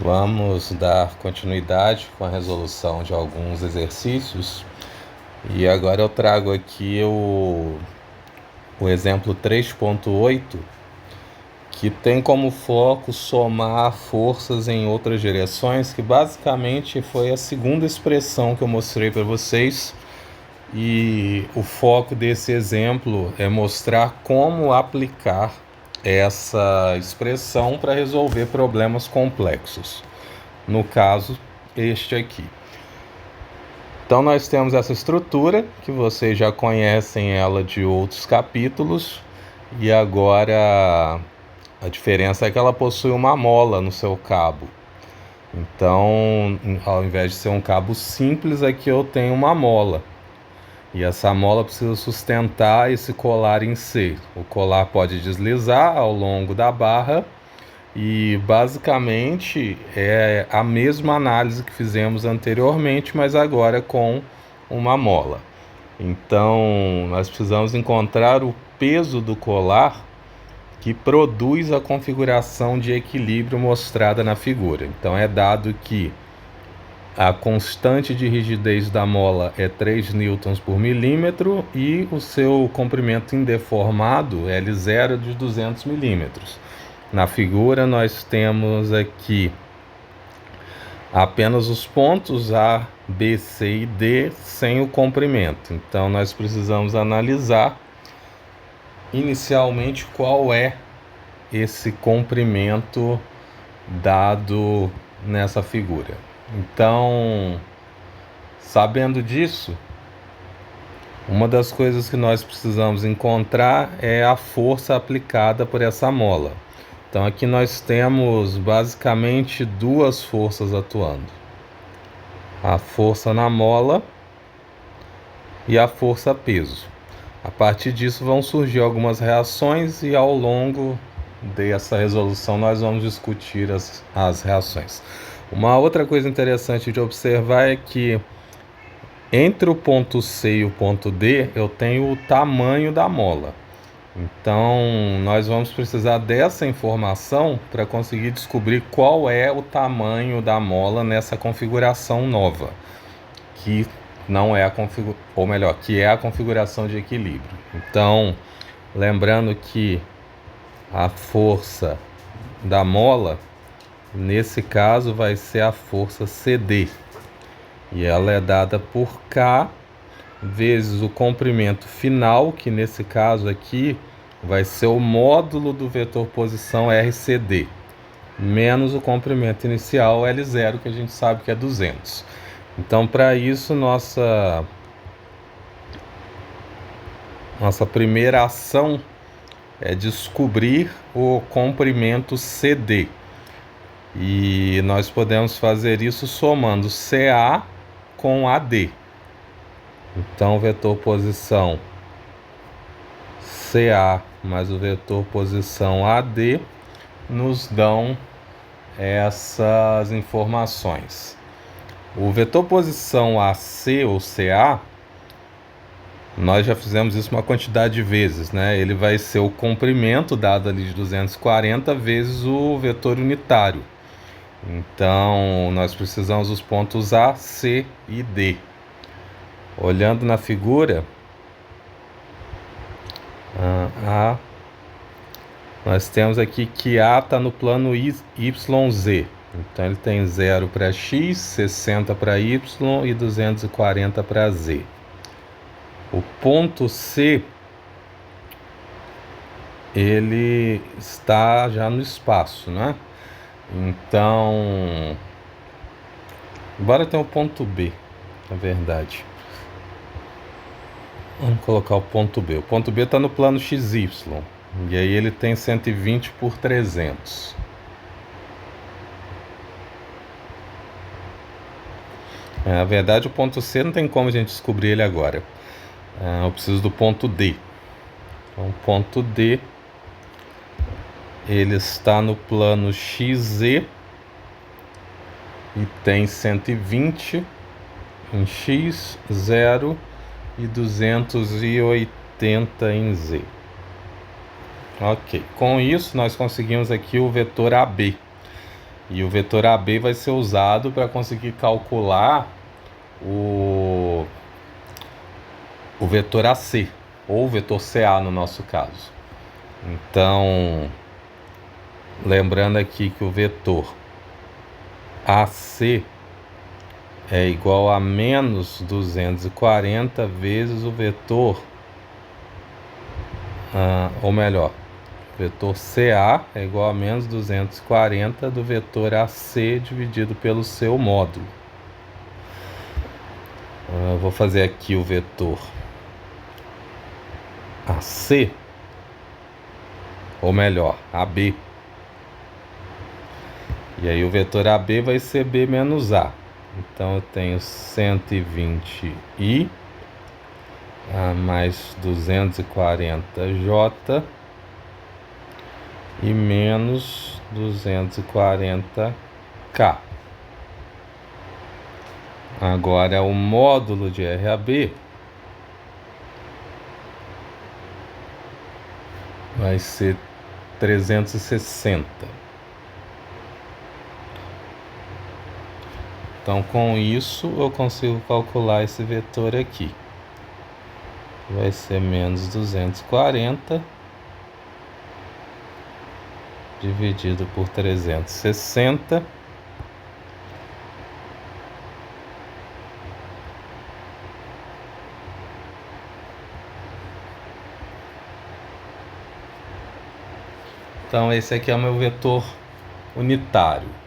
Vamos dar continuidade com a resolução de alguns exercícios e agora eu trago aqui o exemplo 3.8, que tem como foco somar forças em outras direções, que basicamente foi a segunda expressão que eu mostrei para vocês. E o foco desse exemplo é mostrar como aplicar essa expressão para resolver problemas complexos. No caso, este aqui. Então nós temos essa estrutura, que vocês já conhecem ela de outros capítulos, e agora a diferença é que ela possui uma mola no seu cabo. Então, ao invés de ser um cabo simples, aqui eu tenho uma mola. E essa mola precisa sustentar esse colar em C. O colar pode deslizar ao longo da barra e basicamente é a mesma análise que fizemos anteriormente, mas agora com uma mola. Então nós precisamos encontrar o peso do colar que produz a configuração de equilíbrio mostrada na figura. Então é dado que a constante de rigidez da mola é 3 newtons por milímetro e o seu comprimento indeformado, L0, de 200 milímetros. Na figura nós temos aqui apenas os pontos A, B, C e D sem o comprimento. Então nós precisamos analisar inicialmente qual é esse comprimento dado nessa figura. Então, sabendo disso, uma das coisas que nós precisamos encontrar é a força aplicada por essa mola. Então aqui nós temos basicamente duas forças atuando. A força na mola e a força peso. A partir disso vão surgir algumas reações e ao longo dessa resolução nós vamos discutir as reações. Uma outra coisa interessante de observar é que entre o ponto C e o ponto D eu tenho o tamanho da mola. Então nós vamos precisar dessa informação para conseguir descobrir qual é o tamanho da mola nessa configuração nova, que não é que é a configuração de equilíbrio. Então, lembrando que a força da mola, nesse caso, vai ser a força CD. E ela é dada por K vezes o comprimento final, que nesse caso aqui vai ser o módulo do vetor posição RCD, menos o comprimento inicial L0, que a gente sabe que é 200. Então, para isso, nossa primeira ação é descobrir o comprimento CD. E nós podemos fazer isso somando CA com AD. Então, o vetor posição CA mais o vetor posição AD nos dão essas informações. O vetor posição AC ou CA, nós já fizemos isso uma quantidade de vezes, né? Ele vai ser o comprimento dado ali de 240 vezes o vetor unitário. Então, nós precisamos dos pontos A, C e D. Olhando na figura, nós temos aqui que A está no plano YZ. Então ele tem 0 para X, 60 para Y e 240 para Z. O ponto C, ele está já no espaço, né? Então, embora tenha o ponto B, na verdade. Vamos colocar o ponto B. O ponto B está no plano XY. E aí ele tem 120 por 300. Na verdade, o ponto C não tem como a gente descobrir ele agora. Eu preciso do ponto D. Então, o ponto D, ele está no plano XZ e tem 120 em X, 0 e 280 em Z. Ok, com isso nós conseguimos aqui o vetor AB. E o vetor AB vai ser usado para conseguir calcular o vetor AC, ou o vetor CA no nosso caso. Então, lembrando aqui que o vetor AC é igual a menos 240 vezes o vetor, ou melhor, o vetor CA é igual a menos 240 do vetor AC dividido pelo seu módulo. Eu vou fazer aqui o vetor AC, ou melhor, AB. E aí o vetor AB vai ser B menos A. Então eu tenho 120i mais 240j e menos 240k. Agora o módulo de RAB vai ser 360. Então, com isso, eu consigo calcular esse vetor aqui. Vai ser menos 240 dividido por 360. Então, esse aqui é o meu vetor unitário.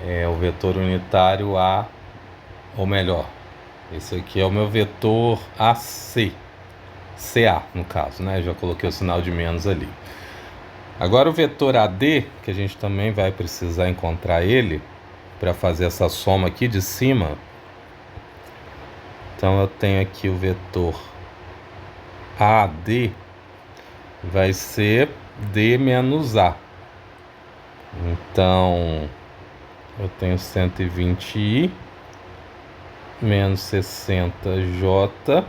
É o vetor unitário A, ou melhor, esse aqui é o meu vetor AC, CA no caso, né? Já coloquei o sinal de menos ali. Agora o vetor AD, que a gente também vai precisar encontrar ele para fazer essa soma aqui de cima. Então eu tenho aqui o vetor AD, vai ser D menos A. Então eu tenho 120i menos 60j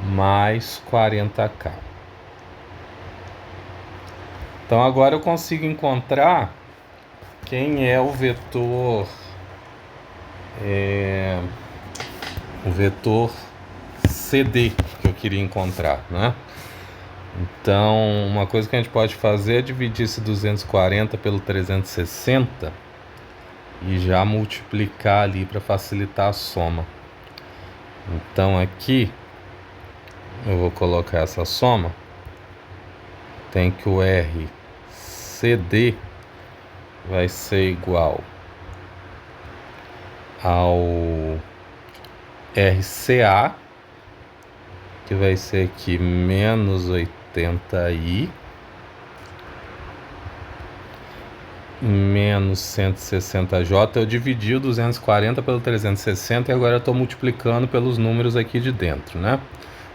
mais 40k. Então agora eu consigo encontrar quem é o vetor CD que eu queria encontrar, né? Então, uma coisa que a gente pode fazer é dividir esse 240 pelo 360 e já multiplicar ali para facilitar a soma. Então aqui eu vou colocar essa soma. Tem que o RCD vai ser igual ao RCA, que vai ser aqui menos 80i menos 160j. Eu dividi o 240 pelo 360 e agora eu estou multiplicando pelos números aqui de dentro, né?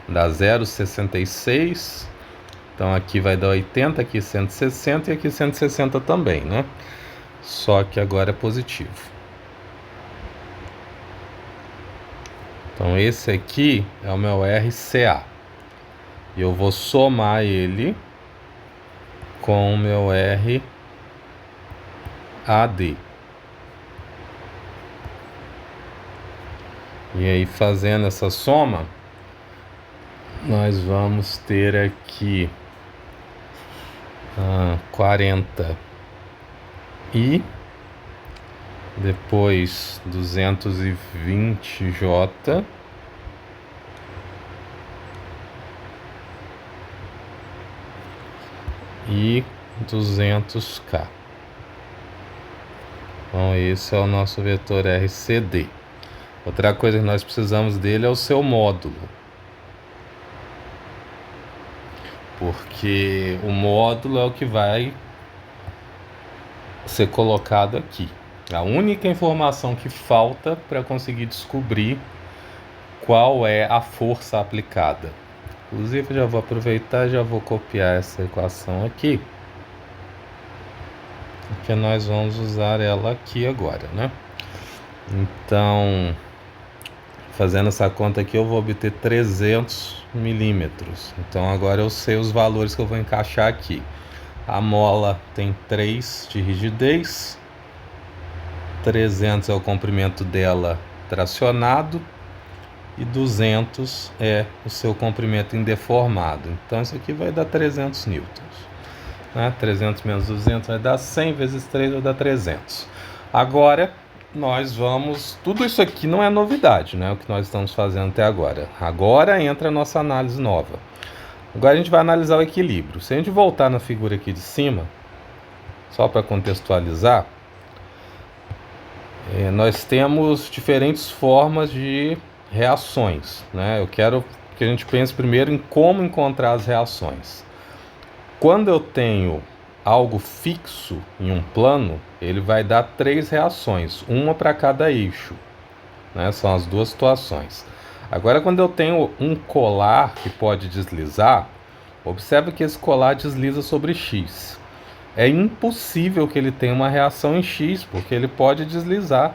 Dá 0,66. Então aqui vai dar 80, aqui 160 e aqui 160 também, né? Só que agora é positivo. Então esse aqui é o meu RCA. E eu vou somar ele com o meu RAD. E aí, fazendo essa soma, nós vamos ter aqui 40 e depois 220j e 200k. Então esse é o nosso vetor RCD. Outra coisa que nós precisamos dele é o seu módulo, porque o módulo é o que vai ser colocado aqui. A única informação que falta para conseguir descobrir qual é a força aplicada. Inclusive, eu já vou aproveitar e já vou copiar essa equação aqui, porque nós vamos usar ela aqui agora, né? Então, fazendo essa conta aqui, eu vou obter 300 milímetros. Então agora eu sei os valores que eu vou encaixar aqui. A mola tem 3 de rigidez, 300 é o comprimento dela tracionado e 200 é o seu comprimento indeformado. Então isso aqui vai dar 300 newtons. 300 menos 200 vai dar 100 vezes 3 vai dar 300. Agora nós vamos... Tudo isso aqui não é novidade, né? O que nós estamos fazendo até agora. Agora entra a nossa análise nova. Agora a gente vai analisar o equilíbrio. Se a gente voltar na figura aqui de cima, só para contextualizar, nós temos diferentes formas de reações, né? Eu quero que a gente pense primeiro em como encontrar as reações. Quando eu tenho algo fixo em um plano, ele vai dar 3 reações, uma para cada eixo, né? São as duas situações. Agora, quando eu tenho um colar que pode deslizar, observe que esse colar desliza sobre X. É impossível que ele tenha uma reação em X, porque ele pode deslizar.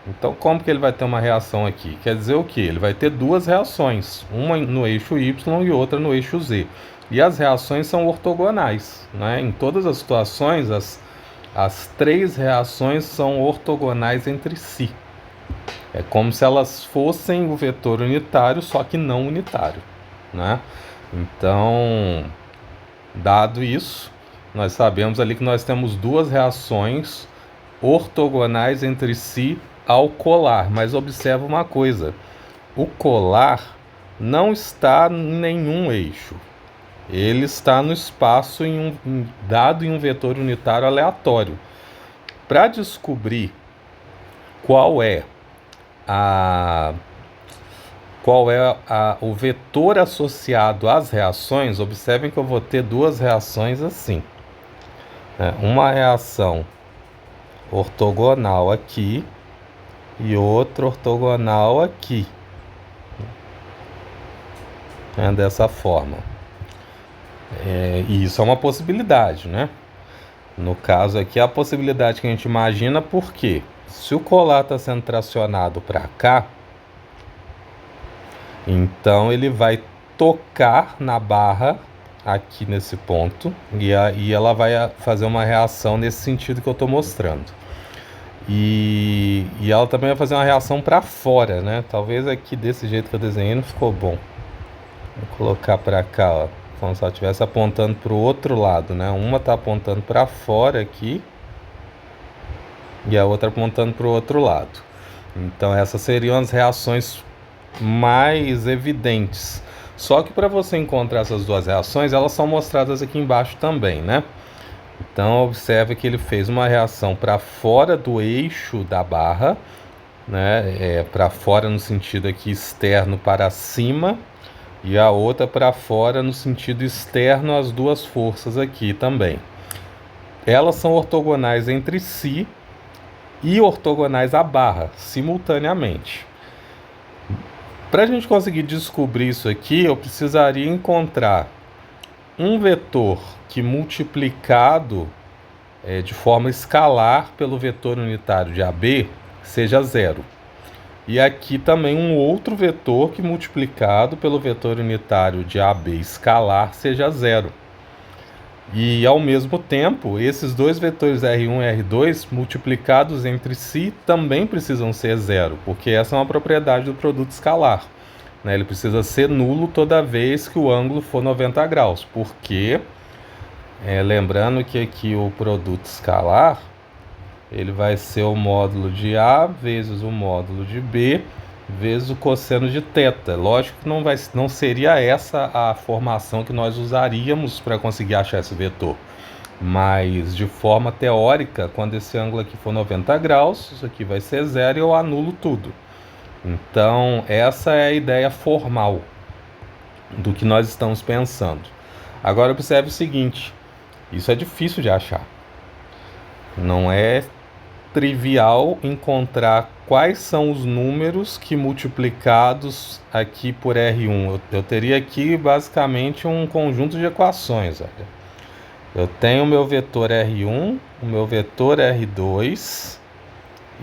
Então, como que ele vai ter uma reação aqui? Quer dizer o que? Ele vai ter duas reações, uma no eixo Y e outra no eixo Z. E as reações são ortogonais, né? Em todas as situações, as 3 reações são ortogonais entre si. É como se elas fossem o vetor unitário, só que não unitário, né? Então, dado isso, nós sabemos ali que nós temos duas reações ortogonais entre si ao colar. Mas observa uma coisa, o colar não está em nenhum eixo. Ele está no espaço dado em um vetor unitário aleatório. Para descobrir qual é o vetor associado às reações, observem que eu vou ter duas reações assim. Uma reação ortogonal aqui e outra ortogonal aqui. Dessa forma. E isso é uma possibilidade, né? No caso aqui, é a possibilidade que a gente imagina, porque se o colar está sendo tracionado para cá, então ele vai tocar na barra aqui nesse ponto e ela vai fazer uma reação nesse sentido que eu estou mostrando. E ela também vai fazer uma reação para fora, né? Talvez aqui desse jeito que eu desenhei não ficou bom. Vou colocar para cá, ó, como se ela estivesse apontando para o outro lado, né? Uma está apontando para fora aqui e a outra apontando para o outro lado. Então essas seriam as reações mais evidentes. Só que para você encontrar essas duas reações, elas são mostradas aqui embaixo também, né? Então observe que ele fez uma reação para fora do eixo da barra, né? Para fora no sentido aqui externo para cima, e a outra para fora no sentido externo às duas forças aqui também. Elas são ortogonais entre si e ortogonais à barra, simultaneamente. Para a gente conseguir descobrir isso aqui, eu precisaria encontrar um vetor que multiplicado de forma escalar pelo vetor unitário de AB seja zero. E aqui também um outro vetor que multiplicado pelo vetor unitário de AB escalar seja zero. E ao mesmo tempo, esses dois vetores R1 e R2 multiplicados entre si também precisam ser zero, porque essa é uma propriedade do produto escalar, né? Ele precisa ser nulo toda vez que o ângulo for 90 graus, porque, lembrando que aqui o produto escalar ele vai ser o módulo de A vezes o módulo de B vezes o cosseno de θ. Lógico que não seria essa a formação que nós usaríamos para conseguir achar esse vetor. Mas de forma teórica, quando esse ângulo aqui for 90 graus, isso aqui vai ser zero e eu anulo tudo. Então essa é a ideia formal do que nós estamos pensando. Agora observe o seguinte, isso é difícil de achar. Não é trivial encontrar quais são os números que multiplicados aqui por R1. Eu teria aqui basicamente um conjunto de equações. Olha. Eu tenho o meu vetor R1, o meu vetor R2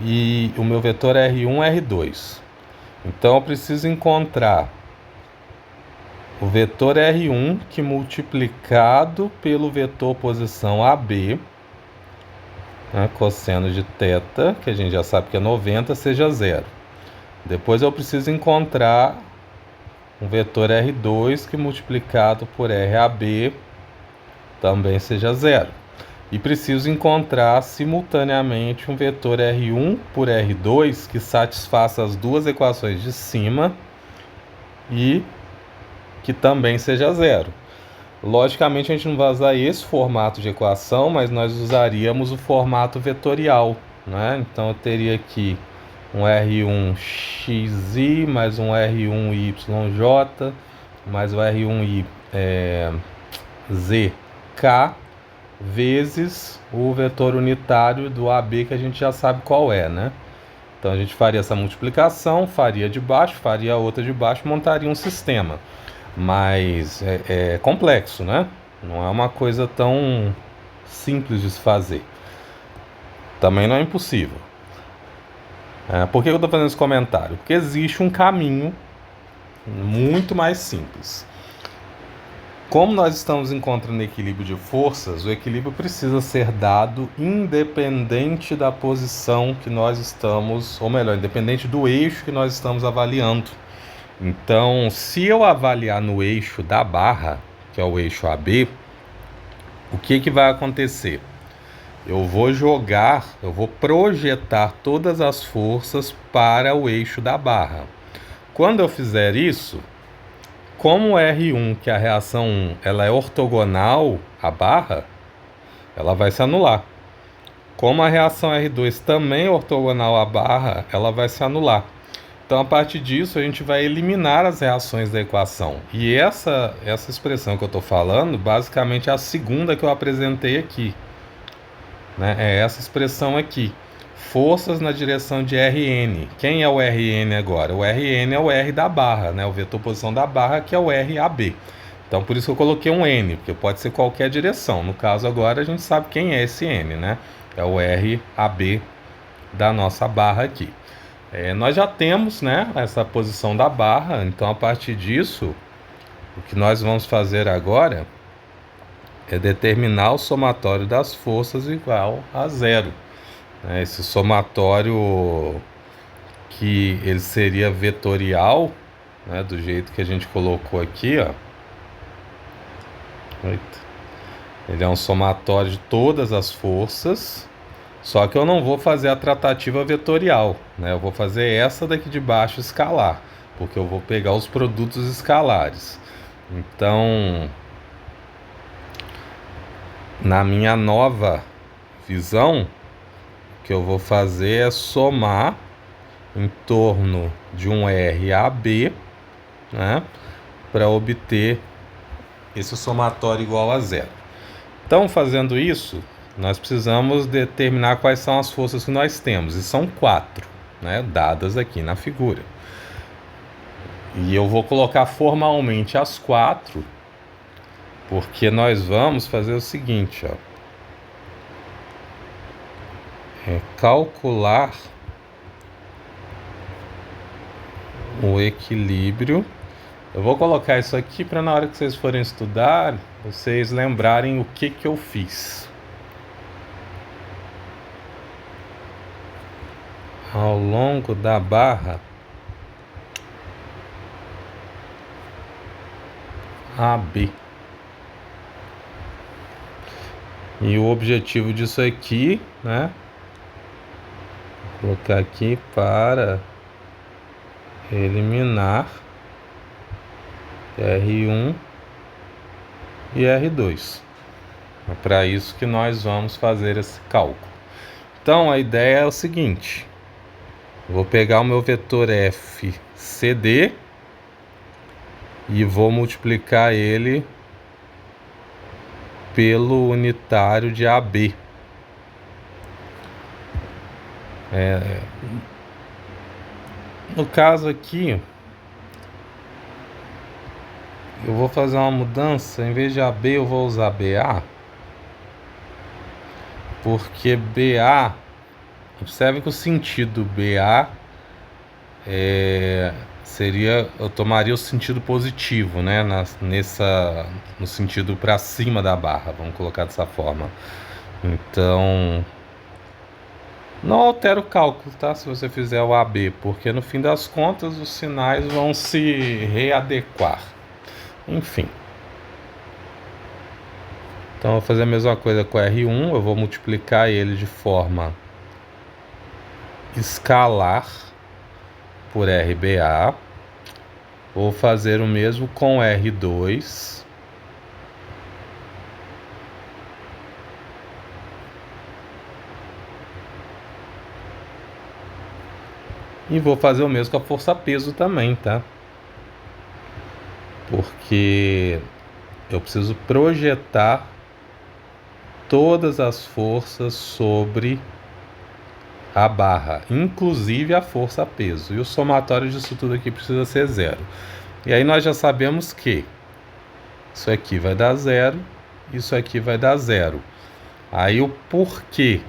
e o meu vetor R1 e R2. Então eu preciso encontrar o vetor R1 que multiplicado pelo vetor posição AB, né, cosseno de θ, que a gente já sabe que é 90, seja zero. Depois eu preciso encontrar um vetor R2 que multiplicado por RAB também seja zero. E preciso encontrar simultaneamente um vetor R1 por R2 que satisfaça as duas equações de cima e que também seja zero. Logicamente a gente não vai usar esse formato de equação, mas nós usaríamos o formato vetorial, né? Então eu teria aqui um R1xi mais um R1yj mais o R1zk vezes o vetor unitário do AB, que a gente já sabe qual é, né? Então a gente faria essa multiplicação, faria de baixo, faria outra de baixo, montaria um sistema. Mas é complexo, né? Não é uma coisa tão simples de se fazer. Também não é impossível. Por que eu estou fazendo esse comentário? Porque existe um caminho muito mais simples. Como nós estamos encontrando equilíbrio de forças, o equilíbrio precisa ser dado independente da posição que nós estamos, ou melhor, independente do eixo que nós estamos avaliando. Então, se eu avaliar no eixo da barra, que é o eixo AB, o que vai acontecer? Eu vou projetar todas as forças para o eixo da barra. Quando eu fizer isso, como o R1, que é a reação 1, ela é ortogonal à barra, ela vai se anular. Como a reação R2 também é ortogonal à barra, ela vai se anular. Então, a partir disso, a gente vai eliminar as reações da equação. E essa expressão que eu estou falando, basicamente, é a segunda que eu apresentei aqui, né? É essa expressão aqui. Forças na direção de Rn. Quem é o Rn agora? O Rn é o R da barra, né? O vetor posição da barra, que é o RAB. Então, por isso que eu coloquei um N, porque pode ser qualquer direção. No caso agora, a gente sabe quem é esse N, né? É o RAB da nossa barra aqui. Nós já temos, né, essa posição da barra, então a partir disso, o que nós vamos fazer agora é determinar o somatório das forças igual a zero. Esse somatório que ele seria vetorial, né, do jeito que a gente colocou aqui, ó. Ele é um somatório de todas as forças. Só que eu não vou fazer a tratativa vetorial, né? Eu vou fazer essa daqui de baixo escalar, porque eu vou pegar os produtos escalares. Então, na minha nova visão, o que eu vou fazer é somar em torno de um RAB, né? Para obter esse somatório igual a zero. Então, fazendo isso, nós precisamos determinar quais são as forças que nós temos, e são 4, né, dadas aqui na figura. E eu vou colocar formalmente as 4, porque nós vamos fazer o seguinte, ó, calcular o equilíbrio. Eu vou colocar isso aqui para na hora que vocês forem estudar, vocês lembrarem o que eu fiz. Ao longo da barra AB. E o objetivo disso aqui, né? Vou colocar aqui para eliminar R1 e R2. É para isso que nós vamos fazer esse cálculo. Então a ideia é o seguinte: vou pegar o meu vetor FCD e vou multiplicar ele pelo unitário de AB. No caso aqui, eu vou fazer uma mudança. Em vez de AB, eu vou usar BA, porque BA, observe que o sentido BA eu tomaria o sentido positivo, né? No sentido para cima da barra, vamos colocar dessa forma. Então, não altera o cálculo, tá? Se você fizer o AB, porque no fim das contas os sinais vão se readequar. Enfim. Então, eu vou fazer a mesma coisa com o R1, eu vou multiplicar ele de forma escalar por RBA. Vou fazer o mesmo com R2. E vou fazer o mesmo com a força-peso também, tá? Porque eu preciso projetar todas as forças sobre a barra, inclusive a força-peso. E o somatório disso tudo aqui precisa ser 0. E aí nós já sabemos que isso aqui vai dar 0, isso aqui vai dar 0. Aí o porquê?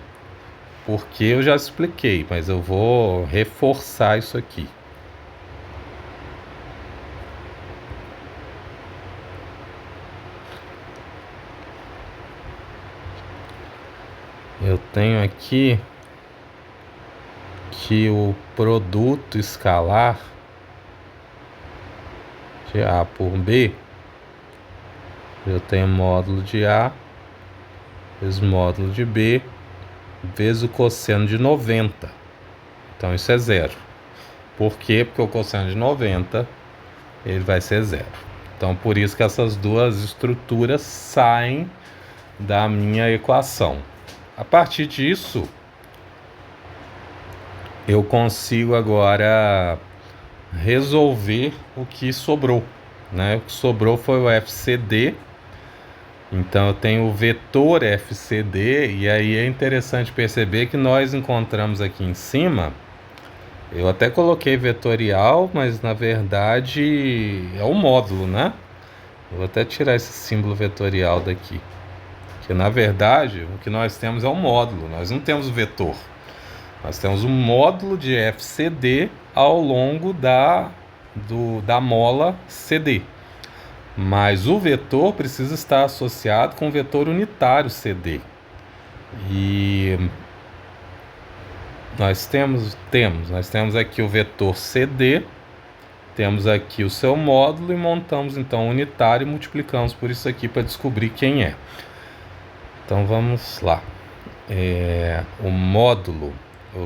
Porque eu já expliquei, mas eu vou reforçar isso aqui. Eu tenho aqui que o produto escalar de A por B, eu tenho módulo de A vezes módulo de B vezes o cosseno de 90. Então isso é 0. Por quê? Porque o cosseno de 90 ele vai ser 0. Então por isso que essas duas estruturas saem da minha equação. A partir disso, eu consigo agora resolver o que sobrou, né? O que sobrou foi o FCD. Então eu tenho o vetor FCD, e aí é interessante perceber que nós encontramos aqui em cima, eu até coloquei vetorial, mas na verdade é um módulo, né? Eu vou até tirar esse símbolo vetorial daqui, que na verdade o que nós temos é um módulo, nós não temos o vetor. Nós temos um módulo de FCD ao longo da mola CD. Mas o vetor precisa estar associado com o vetor unitário CD. E nós temos aqui o vetor CD, temos aqui o seu módulo e montamos então o unitário e multiplicamos por isso aqui para descobrir quem é. Então vamos lá. O módulo,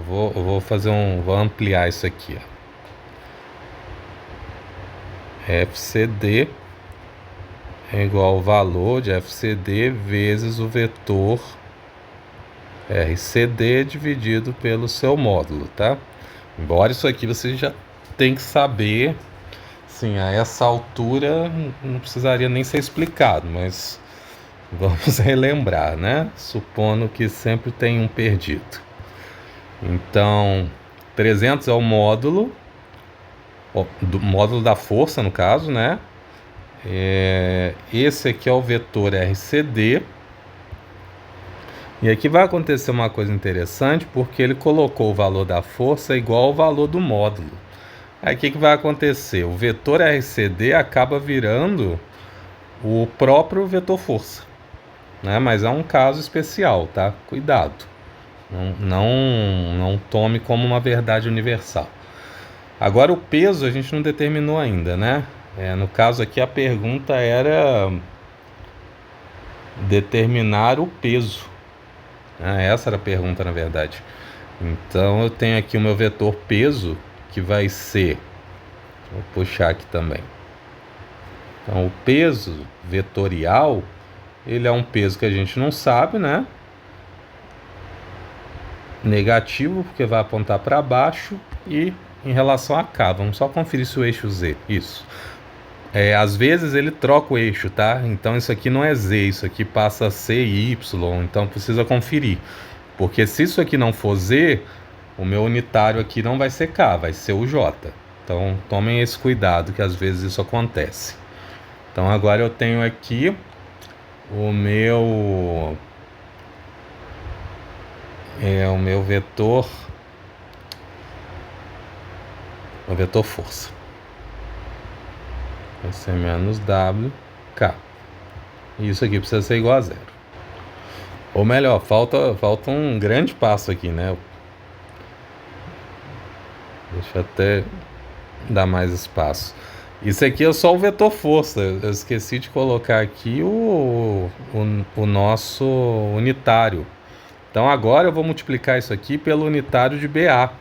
vou ampliar isso aqui, ó. FCD é igual ao valor de FCD vezes o vetor RCD dividido pelo seu módulo, tá? Embora isso aqui você já tem que saber, sim, a essa altura não precisaria nem ser explicado, mas vamos relembrar, né? Supondo que sempre tem um perdido. Então, 300 é o módulo, do módulo da força, no caso, né? Esse aqui é o vetor RCD. E aqui vai acontecer uma coisa interessante, porque ele colocou o valor da força igual ao valor do módulo. Aí o que vai acontecer? O vetor RCD acaba virando o próprio vetor força, né? Mas é um caso especial, tá? Cuidado. Não tome como uma verdade universal. Agora o peso a gente não determinou ainda, né? No caso aqui a pergunta era determinar o peso. Essa era a pergunta, na verdade. Então eu tenho aqui o meu vetor peso, que vai ser, vou puxar aqui também. Então o peso vetorial, ele é um peso que a gente não sabe, né? Negativo, porque vai apontar para baixo, e em relação a K, vamos só conferir se o eixo Z, isso. Às vezes ele troca o eixo, tá? Então isso aqui não é Z, isso aqui passa a ser Y, então precisa conferir. Porque se isso aqui não for Z, o meu unitário aqui não vai ser K, vai ser o J. Então tomem esse cuidado, que às vezes isso acontece. Então agora eu tenho aqui o meu vetor força. vai ser menos WK. E isso aqui precisa ser igual a zero. Ou melhor, falta um grande passo aqui, né? Deixa eu até dar mais espaço. Isso aqui é só o vetor força. Eu esqueci de colocar aqui o nosso unitário. Então agora eu vou multiplicar isso aqui pelo unitário de BA.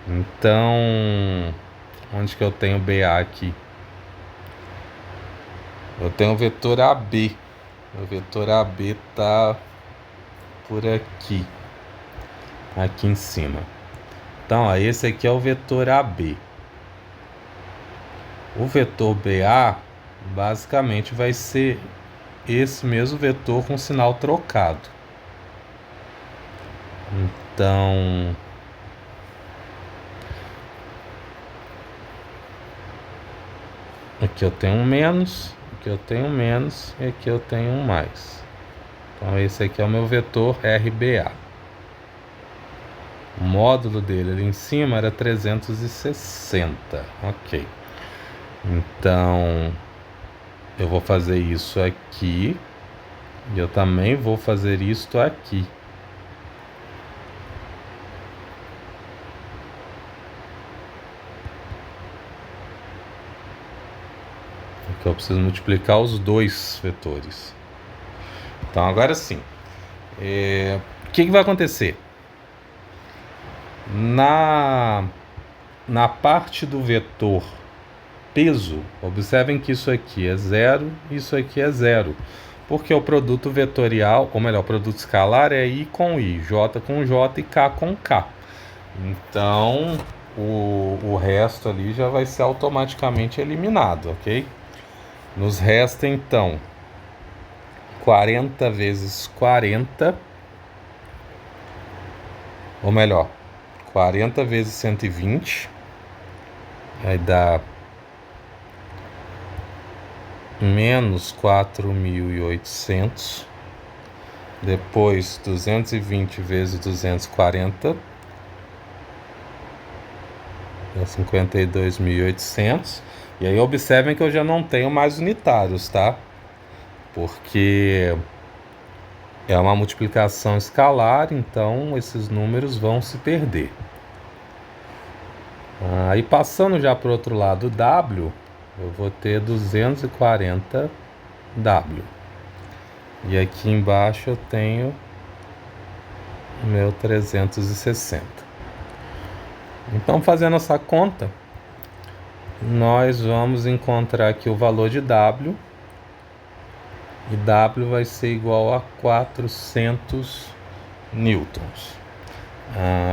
Então, onde que eu tenho BA aqui? Eu tenho o vetor AB. O vetor AB tá por aqui. Aqui em cima. Então, ó, esse aqui é o vetor AB. O vetor BA basicamente vai ser esse mesmo vetor com sinal trocado. Então, aqui eu tenho um menos, aqui eu tenho um menos e aqui eu tenho um mais. Então esse aqui é o meu vetor RBA. O módulo dele ali em cima era 360. Ok. Então eu vou fazer isso aqui e eu também vou fazer isto aqui. Aqui eu preciso multiplicar os dois vetores. Então agora sim. O que vai acontecer? Na parte do vetor peso, observem que isso aqui é zero e isso aqui é zero. Porque o produto vetorial, ou melhor, o produto escalar é I com I, J com J e K com K. Então, o resto ali já vai ser automaticamente eliminado, ok? Nos resta, então, 40 vezes 40, ou melhor, 40 vezes 120, aí dá menos 4.800, depois 220 vezes 240, dá 52.800, e aí observem que eu já não tenho mais unitários, tá? Porque é uma multiplicação escalar, então esses números vão se perder. Aí passando já para o outro lado, W, eu vou ter 240W. E aqui embaixo eu tenho meu 360. Então, fazendo essa conta, nós vamos encontrar aqui o valor de W. E W vai ser igual a 400 newtons.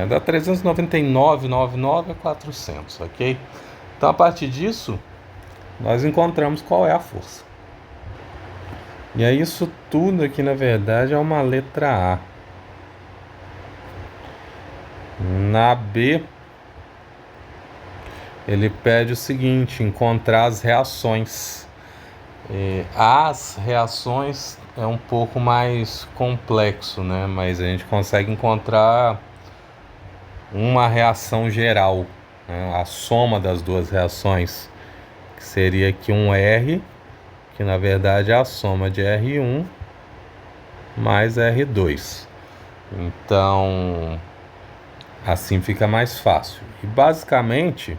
Dá 399,99 a 400, ok? Então, a partir disso, nós encontramos qual é a força. E aí, isso tudo aqui, na verdade, é uma letra A. Na B, ele pede o seguinte: encontrar as reações. As reações é um pouco mais complexo, né? Mas a gente consegue encontrar uma reação geral, né? A soma das duas reações, que seria aqui um R, que na verdade é a soma de R1 mais R2. Então, assim fica mais fácil. E basicamente,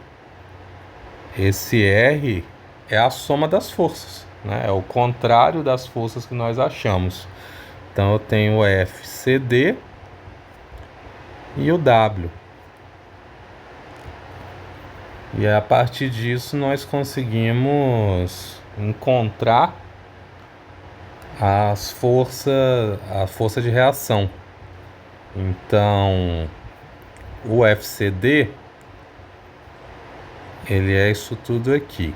esse R é a soma das forças, né? É o contrário das forças que nós achamos. Então eu tenho o FCD e o W. E a partir disso nós conseguimos encontrar a força de reação. Então, o FCD, ele é isso tudo aqui.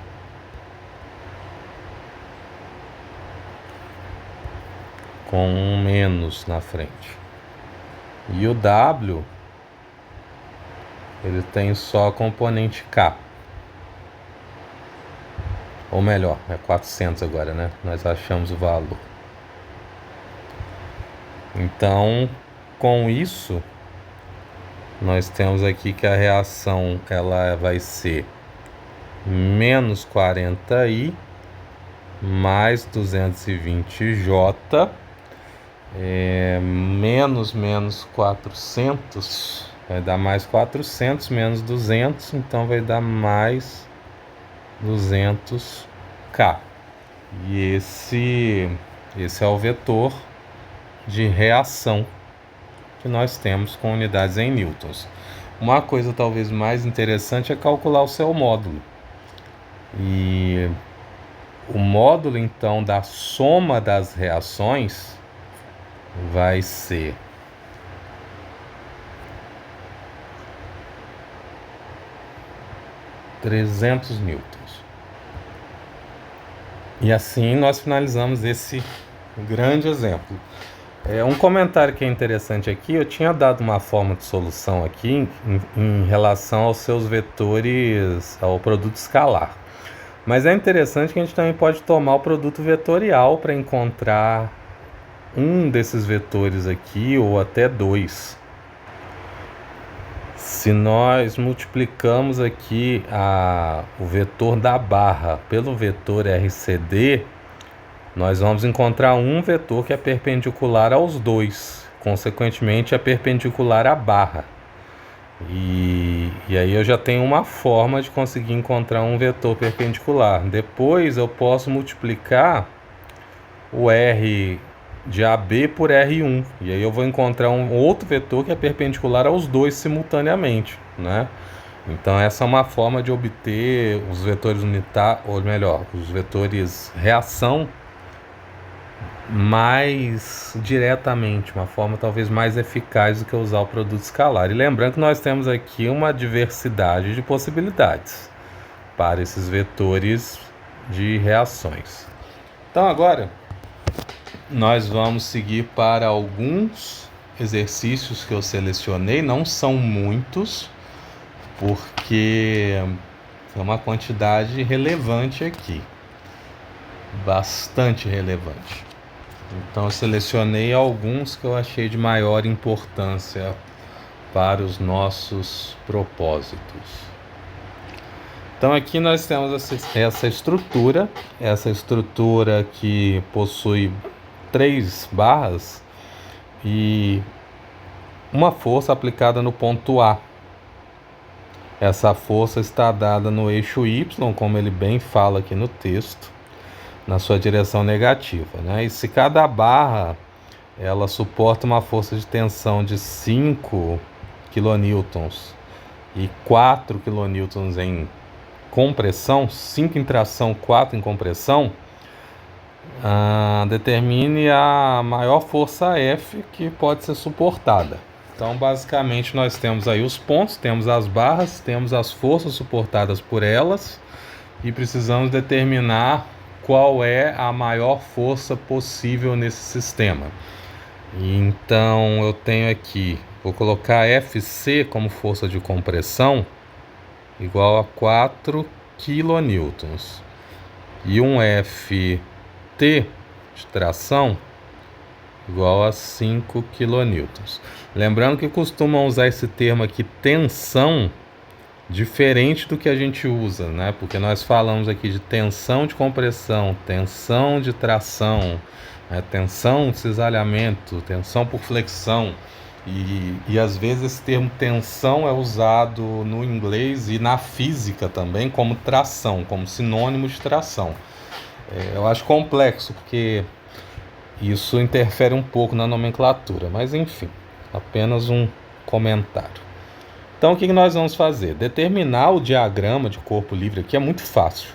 Com um menos na frente. E o W, ele tem só a componente K. Ou melhor, é 400 agora, né? Nós achamos o valor. Então, com isso, nós temos aqui que a reação ela vai ser menos 40i mais 220j menos 400 vai dar mais 400 menos 200, então vai dar mais 200k. E esse é o vetor de reação que nós temos com unidades em newtons. Uma coisa talvez mais interessante é calcular o seu módulo. E o módulo, então, da soma das reações vai ser 300 newtons. E assim nós finalizamos esse grande exemplo. Um comentário que é interessante aqui, eu tinha dado uma forma de solução aqui em relação aos seus vetores, ao produto escalar. Mas é interessante que a gente também pode tomar o produto vetorial para encontrar um desses vetores aqui, ou até dois. Se nós multiplicamos aqui o vetor da barra pelo vetor RCD, nós vamos encontrar um vetor que é perpendicular aos dois, consequentemente é perpendicular à barra. E aí eu já tenho uma forma de conseguir encontrar um vetor perpendicular. Depois eu posso multiplicar o R de AB por R1, e aí eu vou encontrar um outro vetor que é perpendicular aos dois simultaneamente, né? Então essa é uma forma de obter os vetores unitários, ou melhor, os vetores reação mais diretamente, uma forma talvez mais eficaz do que usar o produto escalar. E lembrando que nós temos aqui uma diversidade de possibilidades para esses vetores de reações. Então agora nós vamos seguir para alguns exercícios que eu selecionei, não são muitos, porque é uma quantidade relevante aqui, bastante relevante. Então eu selecionei alguns que eu achei de maior importância para os nossos propósitos. Então aqui nós temos essa estrutura que possui 3 barras e uma força aplicada no ponto A. Essa força está dada no eixo Y, como ele bem fala aqui no texto, na sua direção negativa, né? E se cada barra ela suporta uma força de tensão de 5 kN e 4 kN em compressão, 5 em tração, 4 em compressão, determine a maior força F que pode ser suportada. Então basicamente nós temos aí os pontos, temos as barras, temos as forças suportadas por elas e precisamos determinar qual é a maior força possível nesse sistema. Então eu tenho aqui, vou colocar Fc como força de compressão igual a 4 kN e um Ft de tração igual a 5 kN. Lembrando que costumam usar esse termo aqui, tensão, diferente do que a gente usa, né? Porque nós falamos aqui de tensão de compressão, tensão de tração, né? Tensão de cisalhamento, tensão por flexão. E às vezes esse termo tensão é usado no inglês e na física também como tração, como sinônimo de tração. Eu acho complexo, porque isso interfere um pouco na nomenclatura, mas enfim, apenas um comentário. Então o que nós vamos fazer? Determinar o diagrama de corpo livre aqui é muito fácil,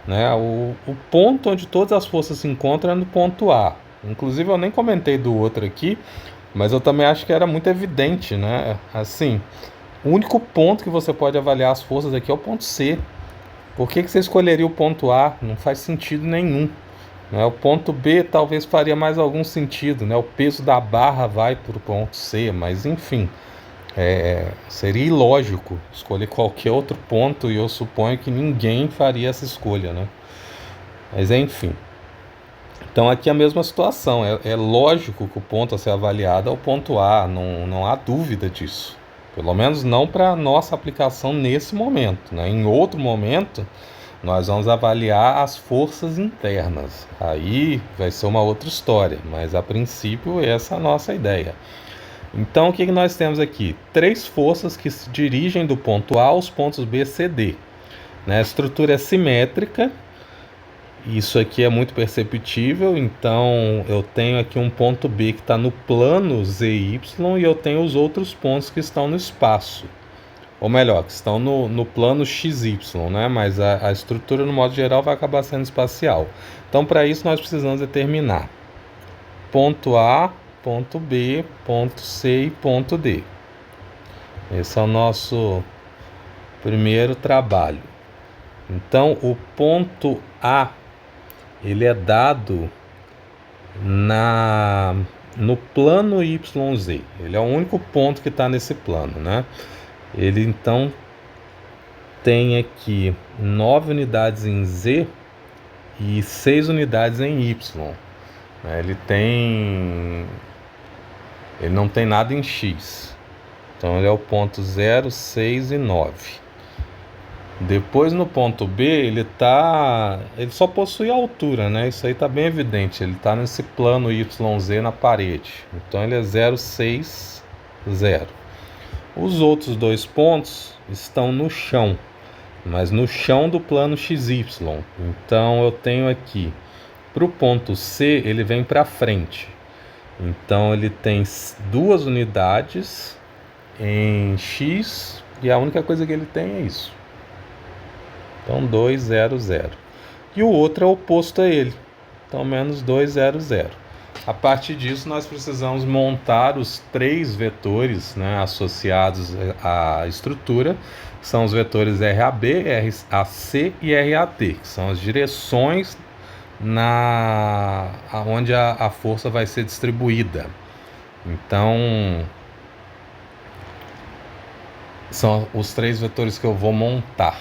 né? O ponto onde todas as forças se encontram é no ponto A. Inclusive eu nem comentei do outro aqui, mas eu também acho que era muito evidente, né? Assim, o único ponto que você pode avaliar as forças aqui é o ponto C. Por que você escolheria o ponto A? Não faz sentido nenhum, né? O ponto B talvez faria mais algum sentido, né? O peso da barra vai para o ponto C, mas enfim, seria ilógico escolher qualquer outro ponto, e eu suponho que ninguém faria essa escolha, né? Mas enfim, então aqui é a mesma situação, é lógico que o ponto a ser avaliado é o ponto A, não há dúvida disso, Pelo menos não para a nossa aplicação nesse momento, né? Em outro momento, nós vamos avaliar as forças internas. Aí vai ser uma outra história, mas a princípio essa é a nossa ideia. Então o que nós temos aqui? 3 forças que se dirigem do ponto A aos pontos B, C, D. Né? A estrutura é simétrica, isso aqui é muito perceptível, então eu tenho aqui um ponto B que está no plano ZY e eu tenho os outros pontos que estão no espaço. Ou melhor, que estão no plano XY, né? Mas a estrutura, no modo geral, vai acabar sendo espacial. Então, para isso, nós precisamos determinar ponto A, ponto B, ponto C e ponto D. Esse é o nosso primeiro trabalho. Então, o ponto A, ele é dado no plano YZ. Ele é o único ponto que está nesse plano, né? Ele, então, tem aqui 9 unidades em Z e 6 unidades em Y. Ele não tem nada em X. Então ele é o ponto 0, 6 e 9. Depois no ponto B ele só possui altura, né? Isso aí está bem evidente. Ele está nesse plano YZ na parede. Então ele é 0, 6, 0. Os outros 2 pontos estão no chão, mas no chão do plano XY. Então eu tenho aqui, para o ponto C, ele vem para frente. Então ele tem 2 unidades em X e a única coisa que ele tem é isso. Então 2, 0, 0. E o outro é oposto a ele. Então menos 2, 0, 0. A partir disso, nós precisamos montar os 3 vetores, né, associados à estrutura, que são os vetores RAB, RAC e RAT, que são as direções onde a força vai ser distribuída. Então, são os 3 vetores que eu vou montar.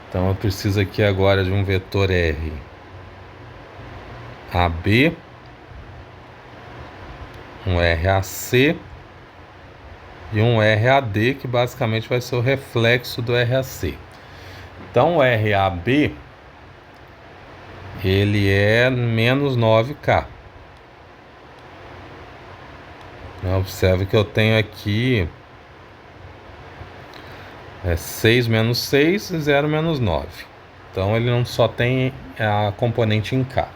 Então, eu preciso aqui agora de um vetor RAB, um RAC e um RAD, que basicamente vai ser o reflexo do RAC. Então o RAB ele é menos 9K. Observe que eu tenho aqui 6 menos 6 e 0 menos 9. Então ele não só tem a componente em K.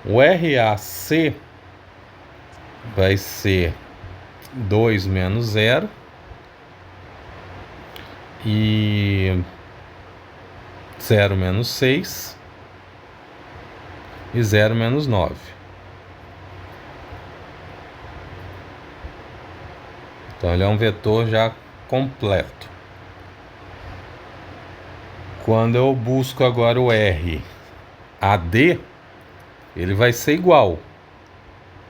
O RAC vai ser 2 menos 0 e 0 menos 6 e 0 menos 9. Então ele é um vetor já completo. Quando eu busco agora o RAD, ele vai ser igual,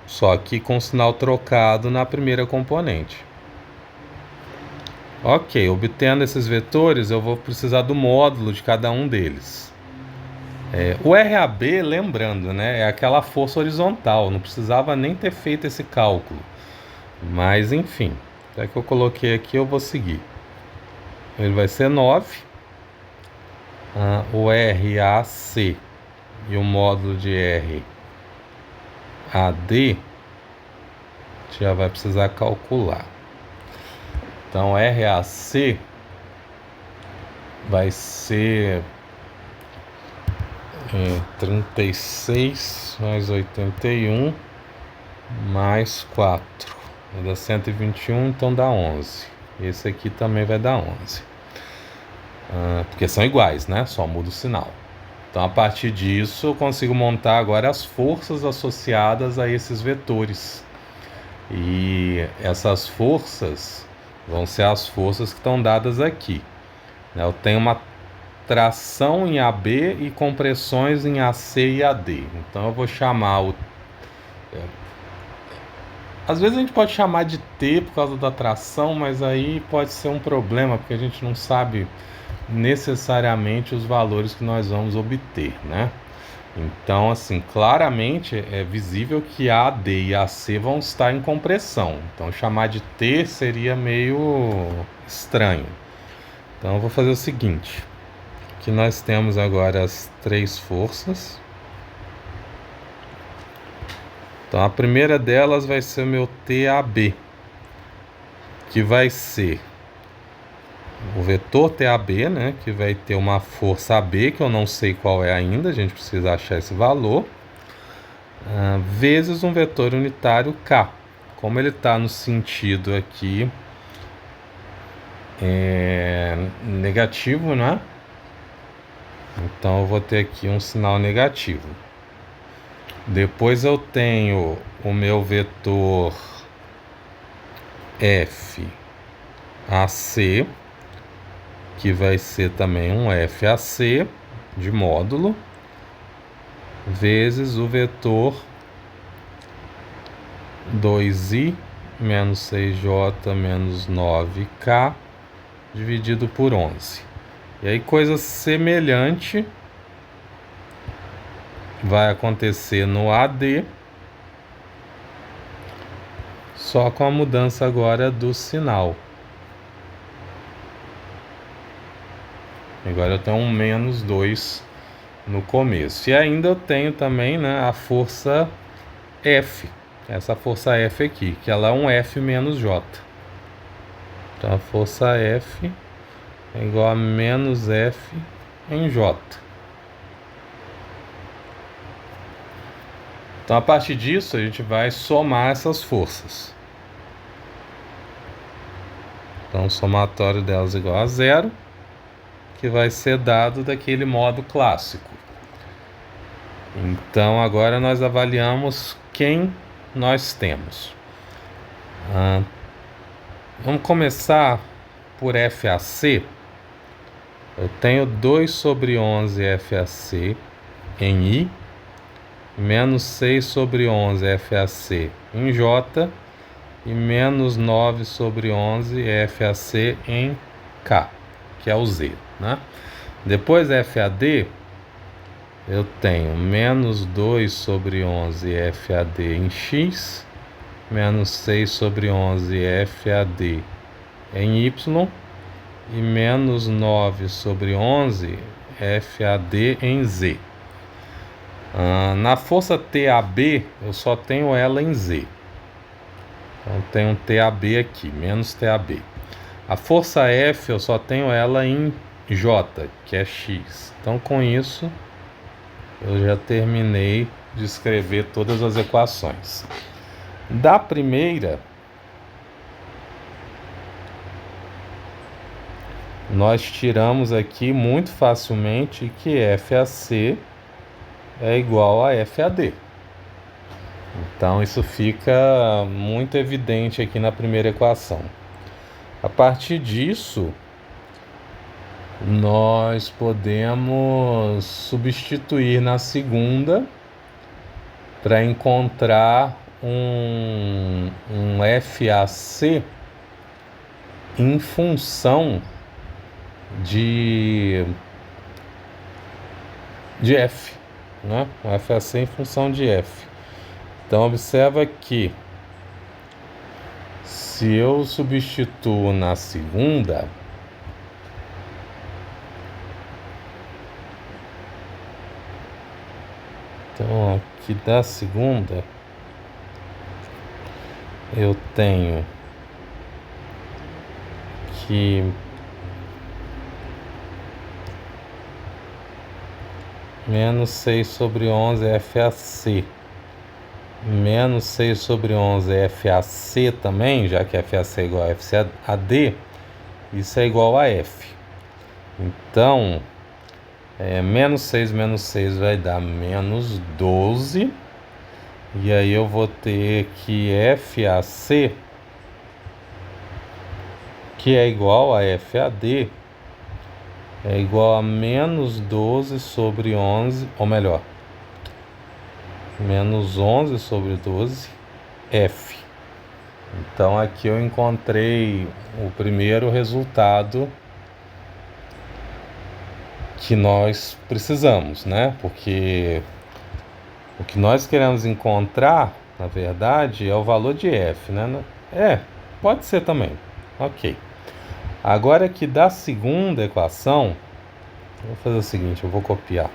só que com sinal trocado na primeira componente. Ok, obtendo esses vetores, eu vou precisar do módulo de cada um deles. O RAB, lembrando, né, é aquela força horizontal, não precisava nem ter feito esse cálculo. Mas, enfim, até que eu coloquei aqui, eu vou seguir. Ele vai ser 9. O RAC e o módulo de RAD já vai precisar calcular. Então RAC vai ser 36 mais 81 mais 4. Vai dar 121, então dá 11. Esse aqui também vai dar 11. Porque são iguais, né? Só muda o sinal. Então, a partir disso, eu consigo montar agora as forças associadas a esses vetores. E essas forças vão ser as forças que estão dadas aqui. Eu tenho uma tração em AB e compressões em AC e AD. Então, eu vou chamar às vezes a gente pode chamar de T por causa da tração, mas aí pode ser um problema, porque a gente não sabe necessariamente os valores que nós vamos obter, né? Então, assim, claramente é visível que a AD e a AC vão estar em compressão. Então, chamar de T seria meio estranho. Então, eu vou fazer o seguinte. Aqui nós temos agora as três forças. Então, a primeira delas vai ser o meu TAB, que vai ser o vetor TAB, né, que vai ter uma força AB, que eu não sei qual é ainda, a gente precisa achar esse valor, vezes um vetor unitário K. Como ele está no sentido aqui negativo, né? Então eu vou ter aqui um sinal negativo. Depois eu tenho o meu vetor FAC, que vai ser também um FAC de módulo, vezes o vetor 2i menos 6j menos 9k dividido por 11. E aí coisa semelhante vai acontecer no AD, só com a mudança agora do sinal. Agora eu tenho um menos 2 no começo. E ainda eu tenho também, né, a força F. Essa força F aqui, que ela é um F menos J. Então a força F é igual a menos F em J. Então a partir disso a gente vai somar essas forças. Então o somatório delas é igual a 0, que vai ser dado daquele modo clássico. Então agora nós avaliamos quem nós temos. Vamos começar por FAC. Eu tenho 2 sobre 11 FAC em I, menos 6 sobre 11 FAC em J e menos 9 sobre 11 FAC em K, que é o Z, né? Depois FAD, eu tenho menos 2 sobre 11 FAD em X, menos 6 sobre 11 FAD em Y e menos 9 sobre 11 FAD em Z. Na força TAB, eu só tenho ela em Z. Então, tenho um TAB aqui, menos TAB. A força F, eu só tenho ela em J, que é X. Então, com isso, eu já terminei de escrever todas as equações. Da primeira, nós tiramos aqui muito facilmente que FAC é igual a FAD. Então isso fica muito evidente aqui na primeira equação. A partir disso, nós podemos substituir na segunda para encontrar um FAC em função de F, né? Um FAC em função de F. Então observa que se eu substituo na segunda, então aqui da segunda eu tenho que menos 6 sobre 11 FAC, menos 6 sobre 11 FAC também, já que FAC é igual a FAD, isso é igual a F. Então, menos 6 vai dar menos 12, e aí eu vou ter que FAC, que é igual a FAD, é igual a menos 12 sobre 11, ou melhor, menos 11 sobre 12, F. Então aqui eu encontrei o primeiro resultado que nós precisamos, né? Porque O que nós queremos encontrar, na verdade, é o valor de F, né? Pode ser também. Ok. Agora aqui da segunda equação, eu vou fazer o seguinte, eu vou copiar.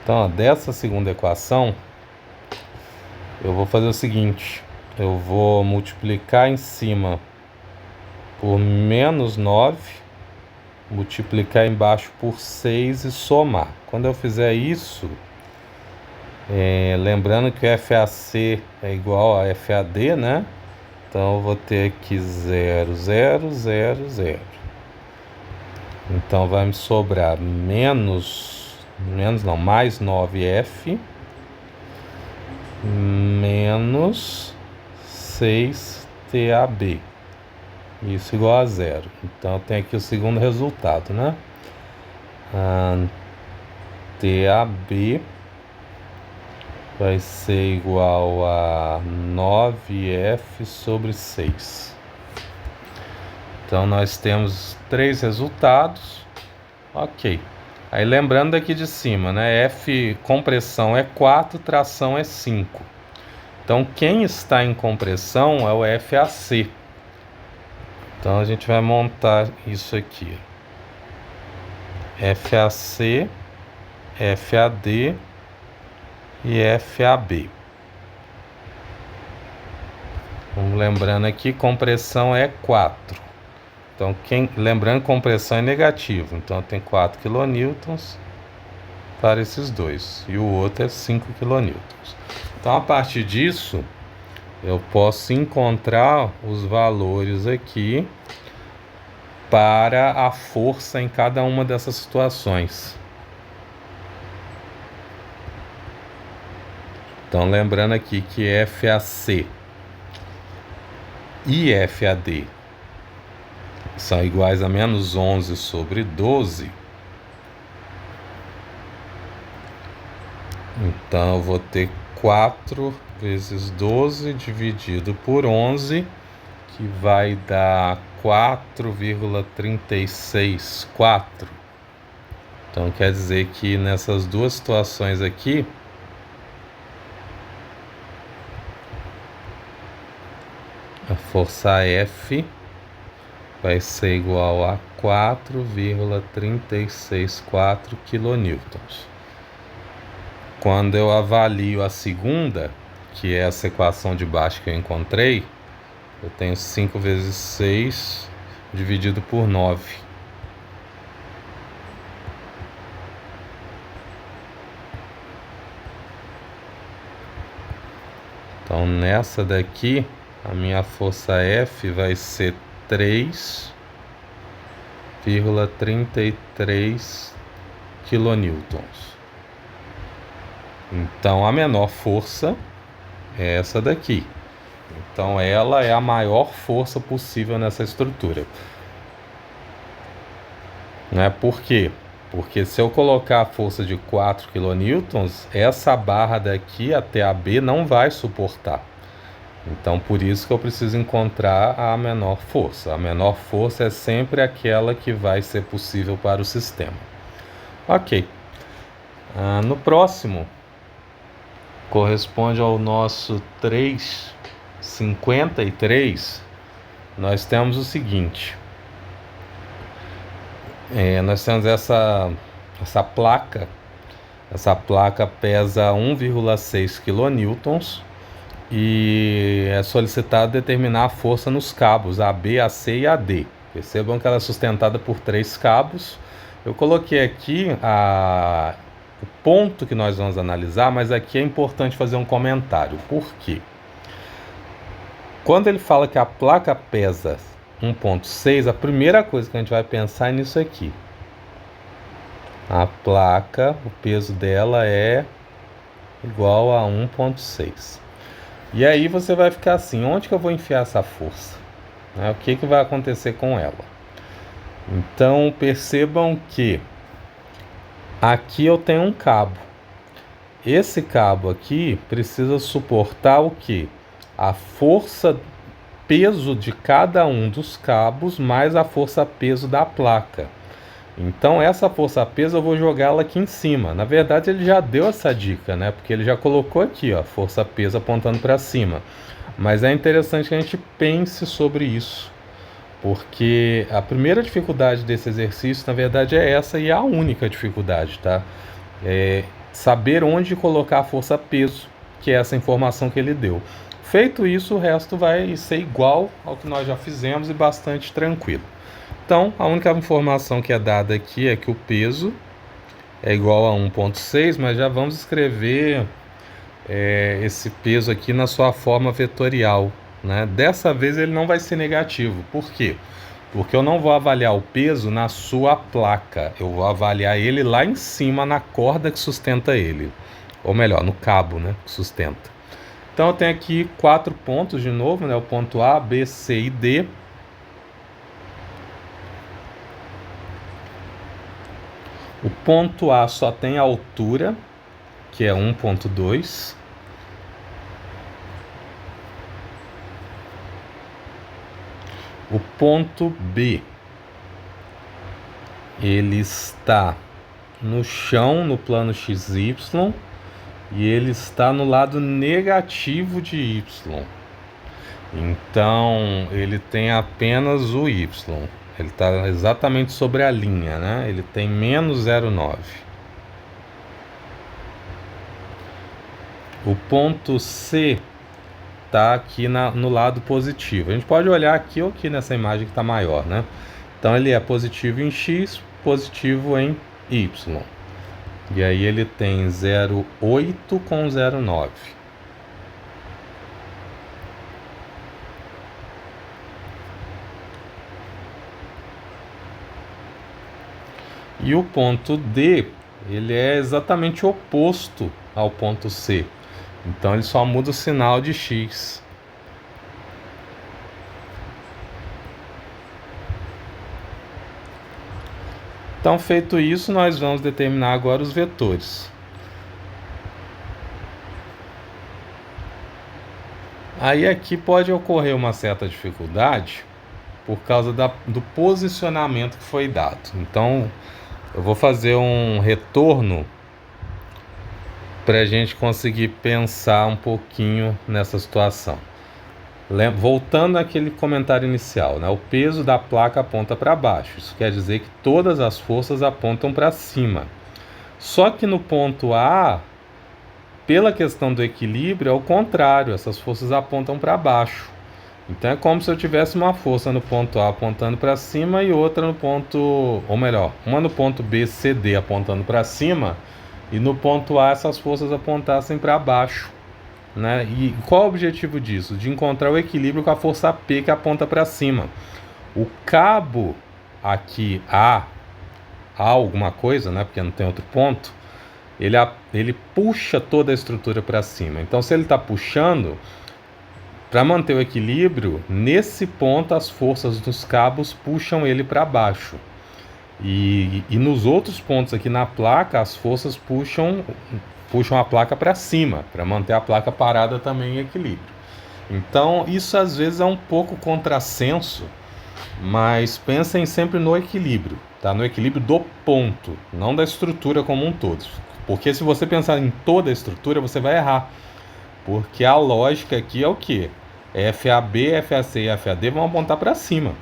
Então, ó, dessa segunda equação, eu vou fazer o seguinte, eu vou multiplicar em cima por menos 9, multiplicar embaixo por 6 e somar. Quando eu fizer isso, lembrando que o FAC é igual a FAD, né? Então eu vou ter aqui 0, 0, 0, 0. Então vai me sobrar mais 9F menos 6TAB. Isso igual a 0. Então tem aqui o segundo resultado, né? TAB vai ser igual a 9F sobre 6. Então nós temos 3 resultados. Ok. Aí lembrando daqui de cima, né? F compressão é 4, tração é 5. Então quem está em compressão é o FAC. Então a gente vai montar isso aqui. FAC, FAD e FAB. Vamos lembrando aqui, compressão é 4. Então, lembrando, compressão é negativo. Então, tem 4 kN para esses dois. E o outro é 5 kN. Então, a partir disso, eu posso encontrar os valores aqui para a força em cada uma dessas situações. Então, lembrando aqui que FAC e FAD são iguais a menos 11 sobre 12. Então, eu vou ter 4 vezes 12 dividido por 11, que vai dar 4,364. Então, quer dizer que nessas duas situações aqui, a força F vai ser igual a 4,364 kN. Quando eu avalio a segunda, que é essa equação de baixo que eu encontrei, eu tenho 5 vezes 6 dividido por 9. Então, nessa daqui, a minha força F vai ser 3,33 kN. Então, a menor força é essa daqui. Então, ela é a maior força possível nessa estrutura. Né? Por quê? Porque se eu colocar a força de 4 kN, essa barra daqui até a B não vai suportar. Então, por isso que eu preciso encontrar a menor força. A menor força é sempre aquela que vai ser possível para o sistema. Ok. No próximo, corresponde ao nosso 3,53, nós temos o seguinte. Nós temos essa placa. Essa placa pesa 1,6 kN e é solicitado determinar a força nos cabos AB, AC e AD. Percebam que ela é sustentada por 3 cabos. Eu coloquei aqui o ponto que nós vamos analisar, mas aqui é importante fazer um comentário. Por quê? Quando ele fala que a placa pesa 1,6, a primeira coisa que a gente vai pensar é nisso aqui. A placa, o peso dela é igual a 1,6. E aí você vai ficar assim, onde que eu vou enfiar essa força? O que vai acontecer com ela? Então, percebam que aqui eu tenho um cabo. Esse cabo aqui precisa suportar o quê? A força peso de cada um dos cabos mais a força peso da placa. Então essa força-peso eu vou jogá-la aqui em cima. Na verdade ele já deu essa dica, né? Porque ele já colocou aqui, ó, força-peso apontando para cima. Mas é interessante que a gente pense sobre isso, porque a primeira dificuldade desse exercício, na verdade, é essa e é a única dificuldade, tá? É saber onde colocar a força-peso, que é essa informação que ele deu. Feito isso, o resto vai ser igual ao que nós já fizemos e bastante tranquilo. Então, a única informação que é dada aqui é que o peso é igual a 1,6, mas já vamos escrever esse peso aqui na sua forma vetorial, né? Dessa vez ele não vai ser negativo. Por quê? Porque eu não vou avaliar o peso na sua placa, eu vou avaliar ele lá em cima na corda que sustenta ele, ou melhor, no cabo, né, que sustenta. Então eu tenho aqui 4 pontos de novo, né, o ponto A, B, C e D. O ponto A só tem a altura, que é 1,2. O ponto B, ele está no chão, no plano XY, e ele está no lado negativo de Y. Então, ele tem apenas o Y. Ele está exatamente sobre a linha, né? Ele tem menos 0,9. O ponto C está aqui no lado positivo. A gente pode olhar aqui ou aqui nessa imagem que está maior, né? Então ele é positivo em X, positivo em Y. E aí ele tem 0,8 com 0,9. E o ponto D, ele é exatamente oposto ao ponto C. Então ele só muda o sinal de X. Então, feito isso, nós vamos determinar agora os vetores. Aí aqui pode ocorrer uma certa dificuldade por causa do posicionamento que foi dado. Então, eu vou fazer um retorno para a gente conseguir pensar um pouquinho nessa situação. Voltando àquele comentário inicial, né? O peso da placa aponta para baixo. Isso quer dizer que todas as forças apontam para cima. Só que no ponto A, pela questão do equilíbrio, é o contrário. Essas forças apontam para baixo. Então é como se eu tivesse uma força no ponto A apontando para cima e outra no ponto, ou melhor, uma no ponto B, C, D apontando para cima, e no ponto A essas forças apontassem para baixo, né? E qual é o objetivo disso? De encontrar o equilíbrio com a força P que aponta para cima. O cabo aqui A alguma coisa, né? Porque não tem outro ponto, ele puxa toda a estrutura para cima. Então se ele está puxando, para manter o equilíbrio, nesse ponto as forças dos cabos puxam ele para baixo. E nos outros pontos aqui na placa, as forças puxam a placa para cima, para manter a placa parada também em equilíbrio. Então, isso às vezes é um pouco contrassenso, mas pensem sempre no equilíbrio, tá? No equilíbrio do ponto, não da estrutura como um todo. Porque se você pensar em toda a estrutura, você vai errar. Porque a lógica aqui é o quê? FAB, FAC e FAD vão apontar para cima.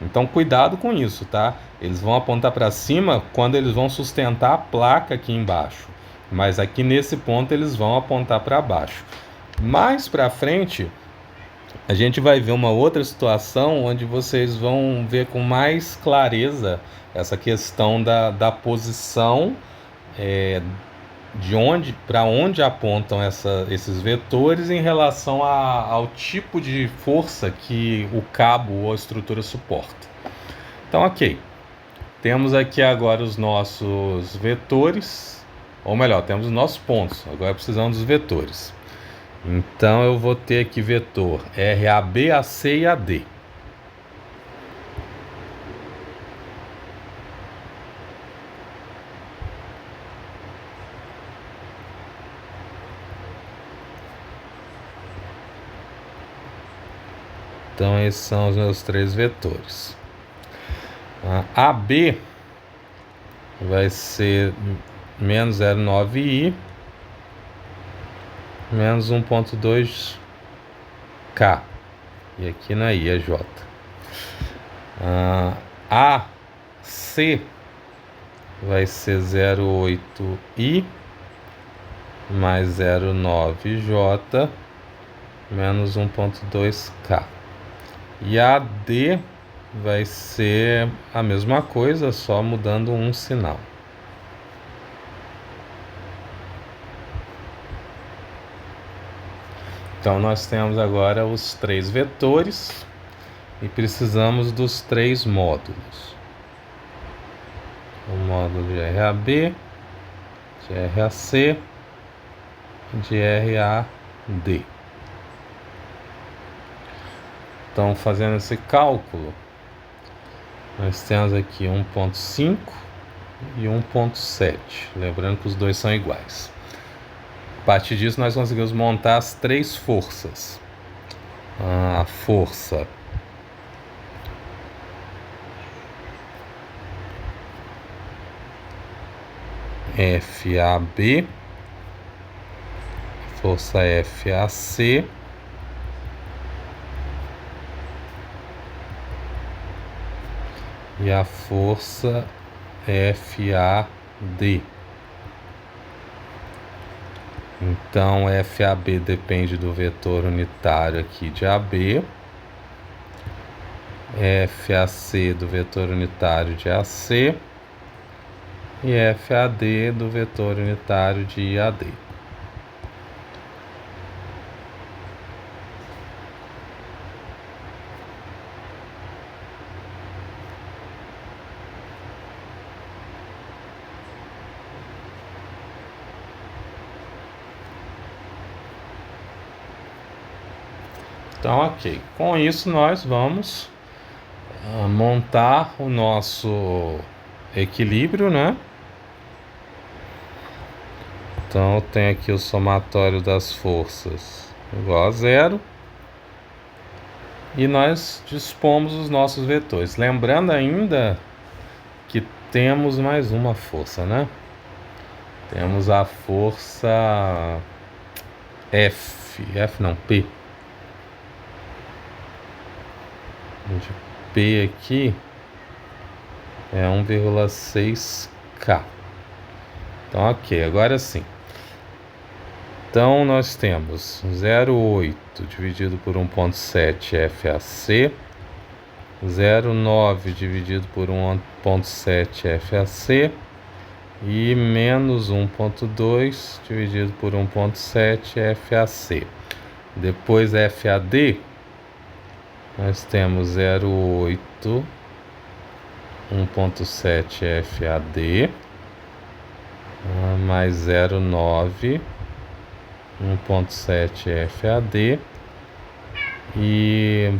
Então cuidado com isso, tá? Eles vão apontar para cima quando eles vão sustentar a placa aqui embaixo. Mas aqui nesse ponto eles vão apontar para baixo. Mais para frente, a gente vai ver uma outra situação onde vocês vão ver com mais clareza essa questão da posição, de onde para onde apontam esses vetores em relação ao tipo de força que o cabo ou a estrutura suporta. Então, ok. Temos aqui agora os nossos vetores, ou melhor, temos os nossos pontos. Agora precisamos dos vetores. Então eu vou ter aqui vetor RAB, AC e AD. Então esses são os meus 3 vetores. AB vai ser menos 0,9i menos 1,2k. E aqui não é i, é j. AC vai ser 0,8i mais 0,9j menos 1,2k. E AD vai ser a mesma coisa, só mudando um sinal. Então nós temos agora os três vetores e precisamos dos três módulos. O módulo de RAB, de RAC, de RAD. Então, fazendo esse cálculo, nós temos aqui 1,5 e 1,7. Lembrando que os dois são iguais. A partir disso, nós conseguimos montar as três forças. A força FAB, força FAC e a força FAD. Então, FAB depende do vetor unitário aqui de AB, FAC do vetor unitário de AC e FAD do vetor unitário de IAD. Então, ok. Com isso, nós vamos montar o nosso equilíbrio, né? Então, eu tenho aqui o somatório das forças igual a zero. E nós dispomos os nossos vetores. Lembrando ainda que temos mais uma força, né? Temos a força P. De P aqui é 1,6k. Então, ok, agora sim. Então, nós temos 0,8 dividido por 1,7 FAC, 0,9 dividido por 1,7 FAC e menos 1,2 dividido por 1,7 FAC. Depois FAD, nós temos 0,8, 1,7 FAD, mais 0,9, 1,7 FAD e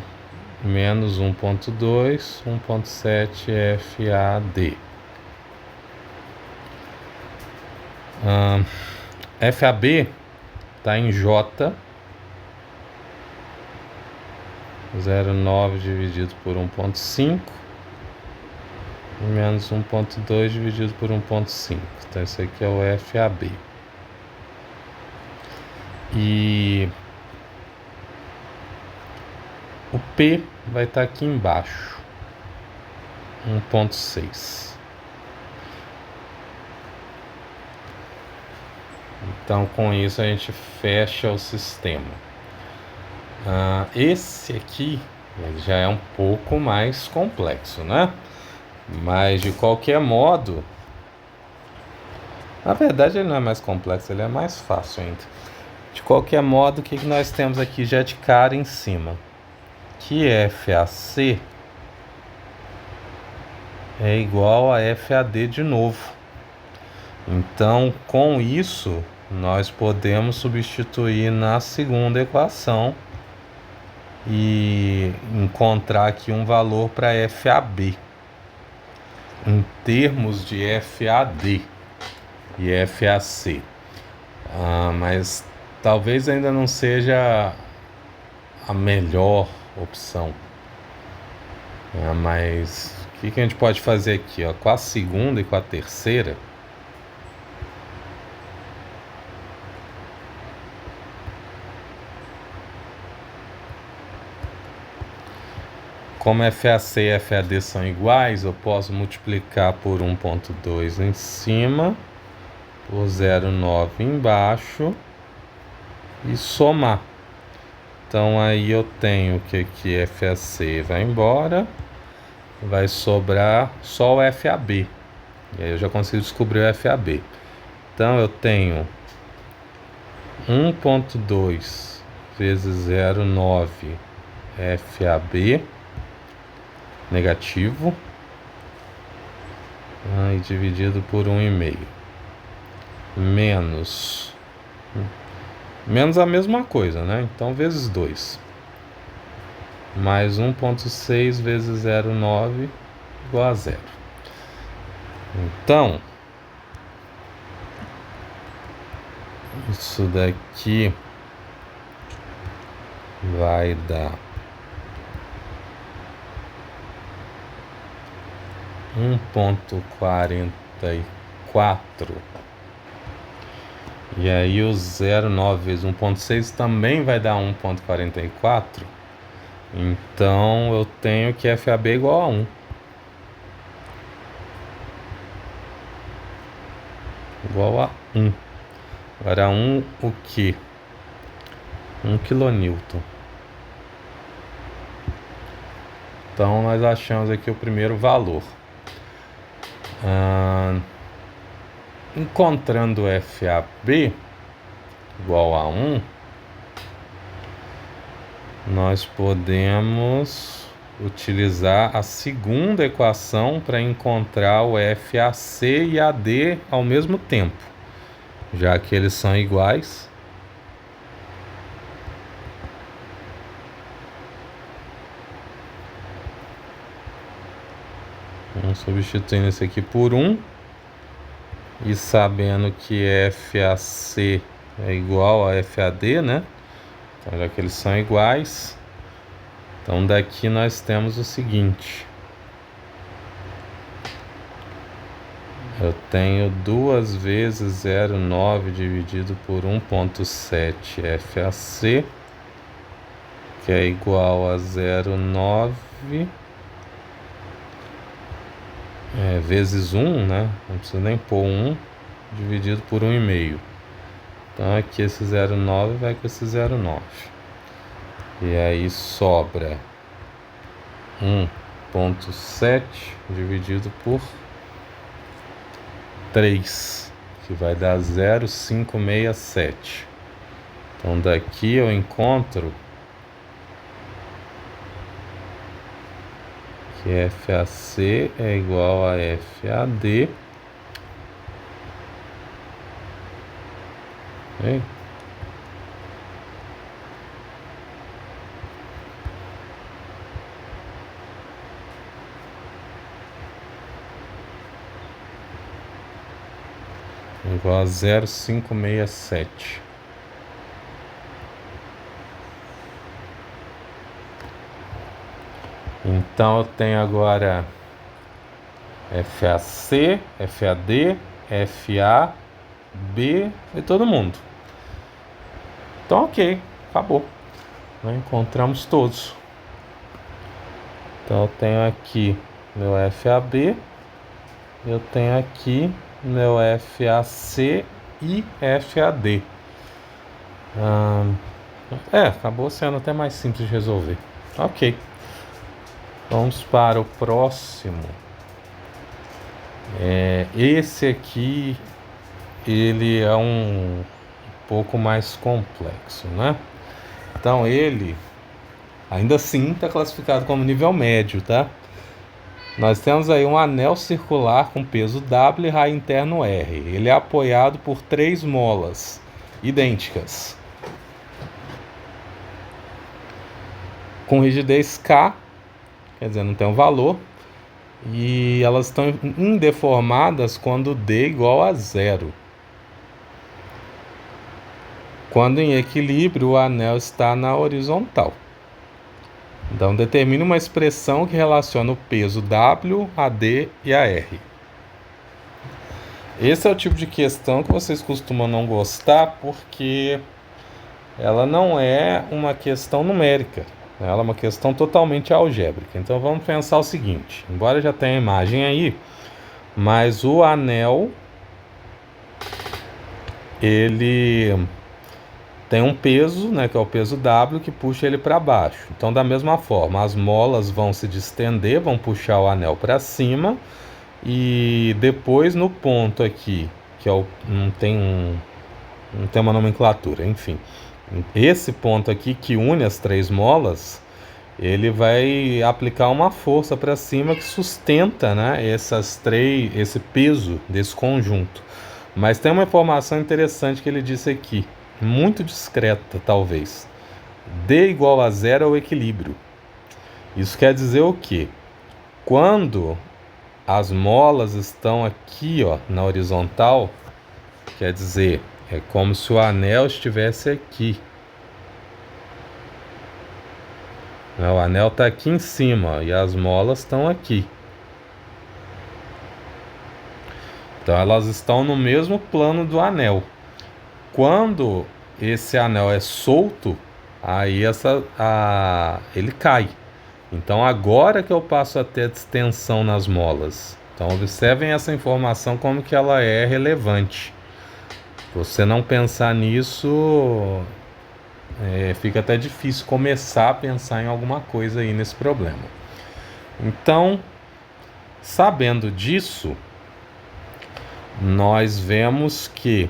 menos 1,2, 1,7 FAD. FAB está em J, 0,9 dividido por 1,5 e menos 1,2 dividido por 1,5. Então, esse aqui é o FAB. E o P vai estar aqui embaixo, 1,6. Então, com isso, a gente fecha o sistema. Esse aqui ele já é um pouco mais complexo, né? Mas, de qualquer modo, na verdade, ele não é mais complexo, ele é mais fácil ainda. De qualquer modo, o que nós temos aqui já de cara em cima? Que FAC é igual a FAD de novo. Então, com isso, nós podemos substituir na segunda equação e encontrar aqui um valor para FAB em termos de FAD e FAC. Mas talvez ainda não seja a melhor opção, mas O que a gente pode fazer aqui, ó, com a segunda e com a terceira? Como FAC e FAD são iguais, eu posso multiplicar por 1,2 em cima, por 0,9 embaixo e somar. Então aí eu tenho que aqui FAC vai embora, vai sobrar só o FAB. E aí eu já consigo descobrir o FAB. Então eu tenho 1,2 vezes 0,9 FAB negativo, e dividido por 1,5 menos a mesma coisa, né? Então vezes 2 mais 1,6 vezes 0,9 igual a 0. Então isso daqui vai dar 1,44. E aí o 0,9 vezes 1,6 também vai dar 1,44. Então eu tenho que FAB igual a 1. Igual a 1. Agora 1 o que? 1 quilonewton. Então nós achamos aqui o primeiro valor. Encontrando FAB igual a 1, nós podemos utilizar a segunda equação para encontrar o FAC e AD ao mesmo tempo, já que eles são iguais. Vamos substituindo esse aqui por 1. E sabendo que FAC é igual a FAD, né? Então, já que eles são iguais, então daqui nós temos o seguinte. Eu tenho 2 vezes 0,9 dividido por 1,7 FAC, que é igual a 0,9 vezes 1, né? Não precisa nem pôr 1, dividido por 1,5. Então aqui esse 0,9 vai com esse 0,9. E aí sobra 1,7 dividido por 3, que vai dar 0,567. Então daqui eu encontro que FAC é igual a FAD. Okay? Igual a 0,567. Então eu tenho agora FAC, FAD, FAB e todo mundo. Então ok, acabou. Nós encontramos todos. Então eu tenho aqui meu FAB, eu tenho aqui meu FAC e FAD. Acabou sendo até mais simples de resolver. Ok. Vamos para o próximo. Esse aqui, ele é um pouco mais complexo, né? Então ele, ainda assim, está classificado como nível médio, tá? Nós temos aí um anel circular com peso W e raio interno R. Ele é apoiado por 3 molas idênticas, com rigidez K, quer dizer, não tem um valor, e elas estão indeformadas quando D igual a 0. Quando em equilíbrio, o anel está na horizontal. Então, determine uma expressão que relaciona o peso W, a D e a R. Esse é o tipo de questão que vocês costumam não gostar porque ela não é uma questão numérica. Ela é uma questão totalmente algébrica. Então, vamos pensar o seguinte. Embora já tenha a imagem aí, mas o anel, ele tem um peso, né, que é o peso W, que puxa ele para baixo. Então, da mesma forma, as molas vão se distender, vão puxar o anel para cima, e depois no ponto aqui, que é não tem uma nomenclatura, enfim. Esse ponto aqui que une as três molas, ele vai aplicar uma força para cima que sustenta, né, esse peso desse conjunto. Mas tem uma informação interessante que ele disse aqui, muito discreta talvez. D igual a zero é o equilíbrio. Isso quer dizer o quê? Quando as molas estão aqui, ó, na horizontal, quer dizer, é como se o anel estivesse aqui. O anel está aqui em cima, ó, e as molas estão aqui. Então elas estão no mesmo plano do anel. Quando esse anel é solto, aí ele cai. Então agora que eu passo a ter distensão nas molas. Então observem essa informação como que ela é relevante. Você não pensar nisso, fica até difícil começar a pensar em alguma coisa aí nesse problema. Então, sabendo disso, nós vemos que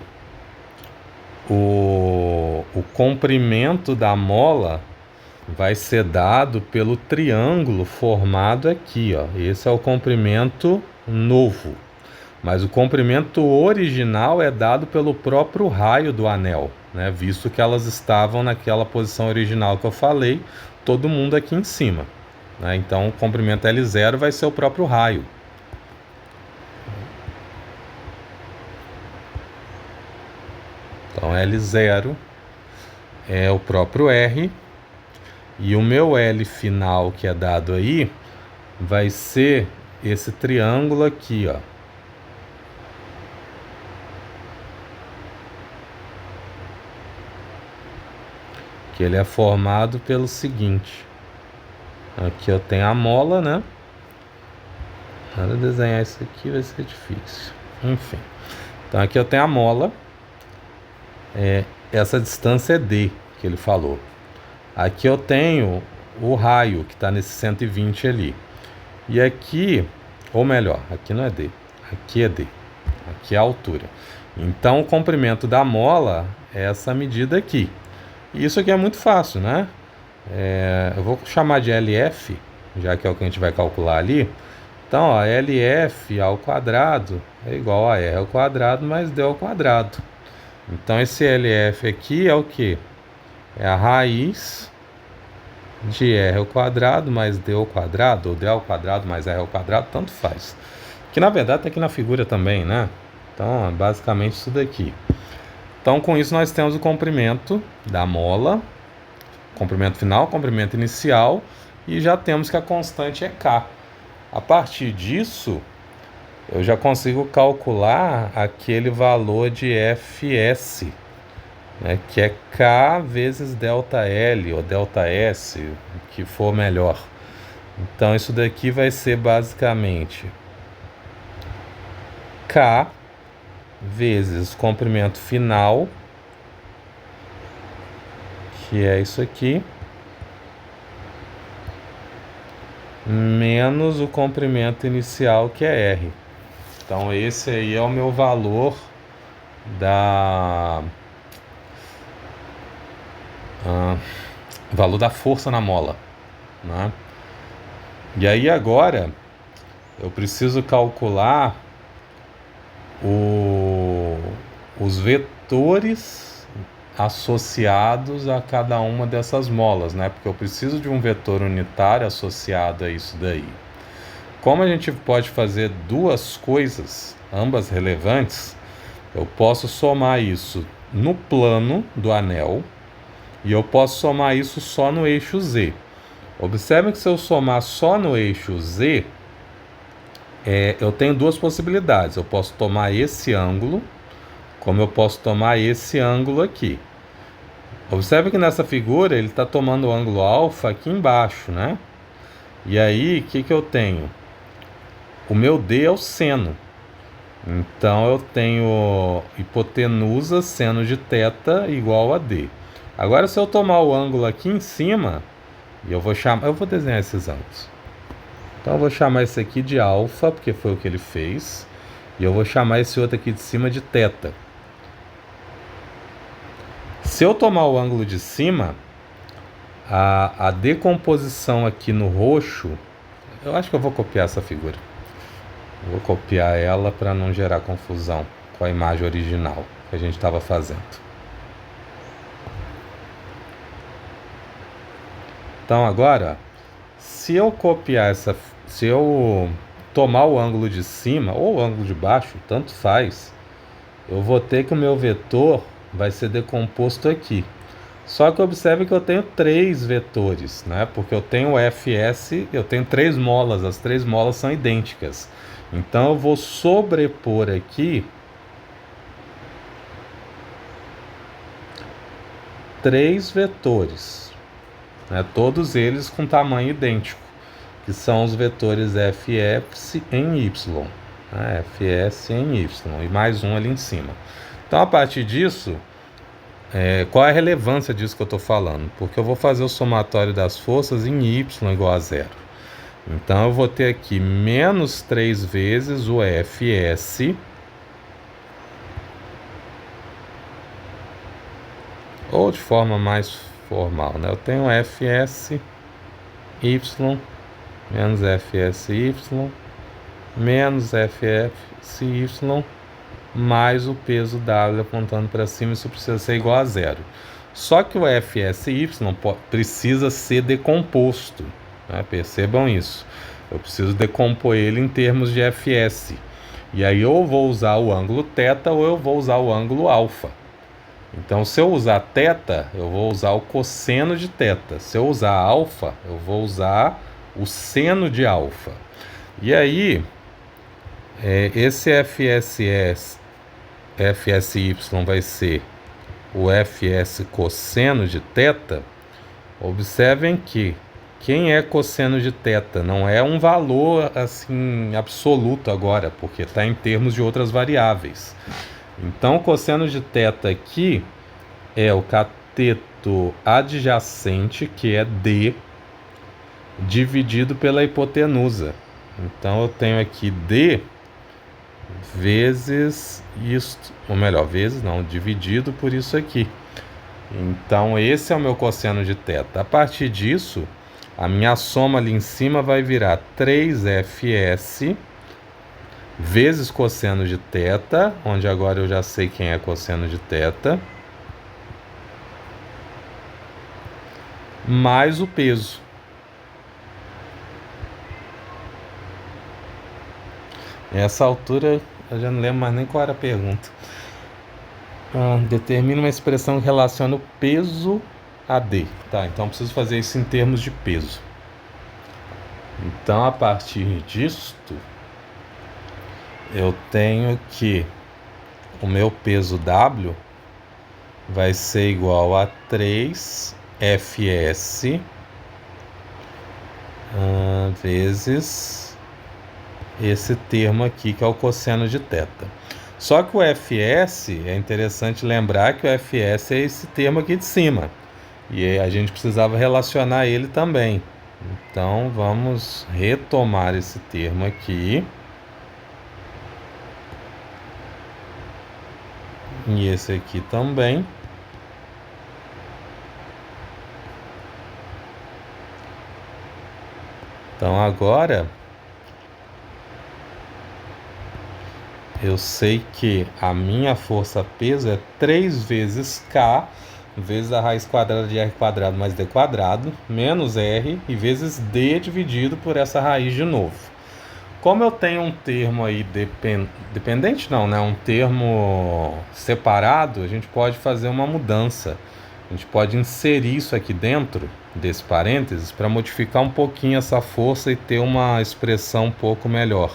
o comprimento da mola vai ser dado pelo triângulo formado aqui, ó. Esse é o comprimento novo. Mas o comprimento original é dado pelo próprio raio do anel, né? Visto que elas estavam naquela posição original que eu falei, todo mundo aqui em cima, né? Então o comprimento L0 vai ser o próprio raio. Então L0 é o próprio R, e o meu L final que é dado aí vai ser esse triângulo aqui, ó. Que ele é formado pelo seguinte. Aqui eu tenho a mola, né? Para desenhar isso aqui vai ser difícil. Enfim. Então aqui eu tenho a mola. Essa distância é D, que ele falou. Aqui eu tenho o raio, que está nesse 120 ali. E aqui, ou melhor, aqui não é D. Aqui é D. Aqui é a altura. Então o comprimento da mola é essa medida aqui. E isso aqui é muito fácil, né? Eu vou chamar de LF, já que é o que a gente vai calcular ali. Então, ó, LF ao quadrado é igual a R ao quadrado mais D ao quadrado. Então, esse LF aqui é o quê? É a raiz de R ao quadrado mais D ao quadrado, ou D ao quadrado mais R ao quadrado, tanto faz. Que, na verdade, está aqui na figura também, né? Então, é basicamente isso daqui. Então, com isso, nós temos o comprimento da mola, comprimento final, comprimento inicial, e já temos que a constante é K. A partir disso, eu já consigo calcular aquele valor de Fs, né, que é K vezes ΔL ou ΔS, o que for melhor. Então, isso daqui vai ser basicamente K vezes comprimento final, que é isso aqui, menos o comprimento inicial, que é R. Então esse aí é o meu valor valor da força na mola, né? E aí agora eu preciso calcular os vetores associados a cada uma dessas molas, né? Porque eu preciso de um vetor unitário associado a isso daí. Como a gente pode fazer duas coisas, ambas relevantes, eu posso somar isso no plano do anel e eu posso somar isso só no eixo Z. Observe que se eu somar só no eixo Z, eu tenho duas possibilidades. Eu posso tomar esse ângulo, como eu posso tomar esse ângulo aqui. Observe que nessa figura ele está tomando o ângulo alfa aqui embaixo, né? E aí, o que eu tenho? O meu D é o seno. Então eu tenho hipotenusa seno de θ igual a D. Agora, se eu tomar o ângulo aqui em cima, e eu vou desenhar esses ângulos. Então eu vou chamar esse aqui de alfa, porque foi o que ele fez. E eu vou chamar esse outro aqui de cima de θ. Se eu tomar o ângulo de cima, a decomposição aqui no roxo, eu acho que eu vou copiar essa figura. Vou copiar ela para não gerar confusão com a imagem original que a gente estava fazendo. Então agora, se eu tomar o ângulo de cima ou o ângulo de baixo, tanto faz, eu vou ter que o meu vetor vai ser decomposto aqui. Só que observe que eu tenho 3 vetores, né? Porque eu tenho Fs, eu tenho 3 molas, as 3 molas são idênticas. Então eu vou sobrepor aqui 3 vetores, né? Todos eles com tamanho idêntico, que são os vetores Fs em Y, né? Fs em Y, e mais um ali em cima. Então a partir disso, qual é a relevância disso que eu estou falando? Porque eu vou fazer o somatório das forças em Y igual a 0. Então eu vou ter aqui menos 3 vezes o Fs, ou de forma mais formal, né? Eu tenho Fs y menos Fsy menos Fsy mais o peso W apontando para cima. Isso precisa ser igual a 0. Só que o Fsy precisa ser decomposto, né? Percebam isso. Eu preciso decompor ele em termos de Fs. E aí ou eu vou usar o ângulo θ ou eu vou usar o ângulo alfa. Então, se eu usar θ, eu vou usar o cosseno de θ. Se eu usar alfa, eu vou usar o seno de alfa. E aí, esse Fsy vai ser o Fs cosseno de θ. Observem que quem é cosseno de θ não é um valor assim absoluto agora, porque está em termos de outras variáveis. Então, o cosseno de θ aqui é o cateto adjacente, que é D, dividido pela hipotenusa. Então, eu tenho aqui D vezes isto, ou melhor, vezes não, dividido por isso aqui. Então, esse é o meu cosseno de θ. A partir disso, a minha soma ali em cima vai virar 3Fs vezes cosseno de θ, onde agora eu já sei quem é cosseno de θ, mais o peso. Nessa altura, eu já não lembro mais nem qual era a pergunta. Determina uma expressão que relaciona o peso a D. Tá, então eu preciso fazer isso em termos de peso. Então, a partir disto, eu tenho que o meu peso W vai ser igual a 3 Fs vezes esse termo aqui, que é o cosseno de θ. Só que o Fs, é interessante lembrar que o Fs é esse termo aqui de cima. E a gente precisava relacionar ele também. Então, vamos retomar esse termo aqui. E esse aqui também. Então, agora, eu sei que a minha força-peso é 3 vezes K vezes a raiz quadrada de R quadrado mais D quadrado, menos R, e vezes D dividido por essa raiz de novo. Como eu tenho um termo aí dependente não, né? Um termo separado, a gente pode fazer uma mudança. a gente pode inserir isso aqui dentro desse parênteses para modificar um pouquinho essa força e ter uma expressão um pouco melhor.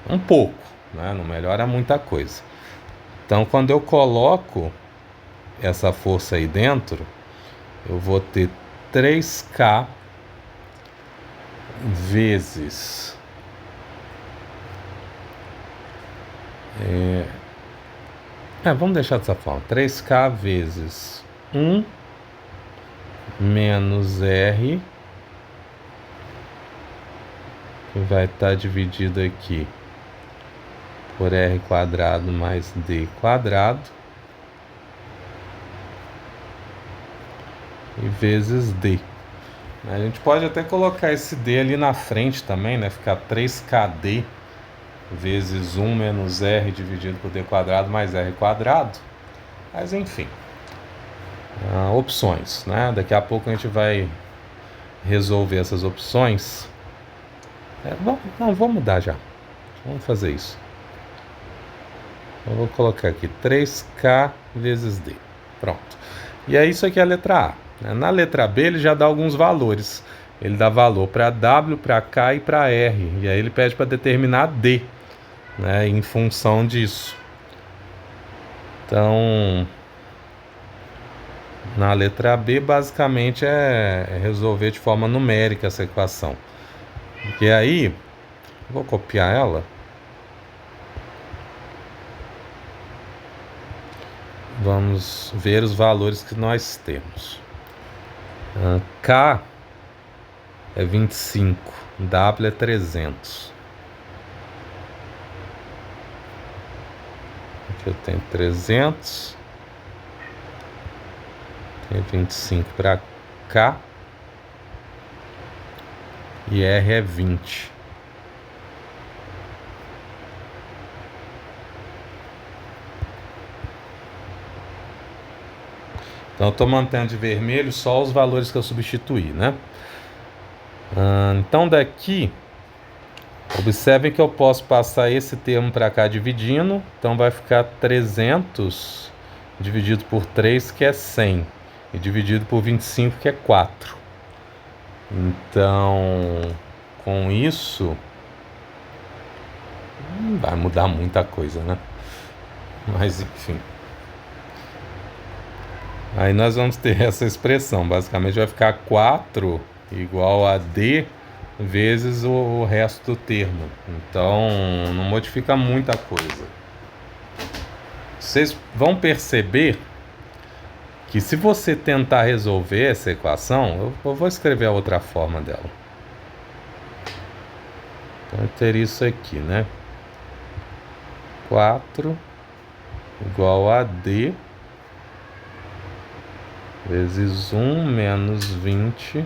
Um pouco, né? Não melhora muita coisa. Então, quando eu coloco essa força aí dentro, eu vou ter 3K vezes vamos deixar dessa forma, 3K vezes 1 menos R, que vai estar dividido aqui por R quadrado mais D quadrado, e vezes D. A gente pode até colocar esse D ali na frente também, né? Ficar 3KD vezes 1 menos R dividido por D quadrado mais R quadrado. Mas enfim, opções, né? Daqui a pouco a gente vai resolver essas opções. Vamos mudar já. Vamos fazer isso. Eu vou colocar aqui 3K vezes D. Pronto. E aí isso aqui é a letra A. Na letra B ele já dá alguns valores. Ele dá valor para W, para K e para R. E aí ele pede para determinar D, né, em função disso. Então, na letra B basicamente é resolver de forma numérica essa equação. E aí, vou copiar ela. Vamos ver os valores que nós temos. K é 25, W é 300. Aqui eu tenho 300, tenho 25 para K e R é 20. Então eu estou mantendo de vermelho só os valores que eu substituí, né? Então daqui, observem que eu posso passar esse termo para cá dividindo. Então vai ficar 300 dividido por 3, que é 100. E dividido por 25, que é 4. Então, com isso, não vai mudar muita coisa, né? Mas enfim. Aí nós vamos ter essa expressão. Basicamente vai ficar 4 igual a D vezes o resto do termo. Então não modifica muita coisa. Vocês vão perceber que se você tentar resolver essa equação, eu vou escrever a outra forma dela. Então eu teria isso aqui, né? 4 igual a D vezes 1 menos 20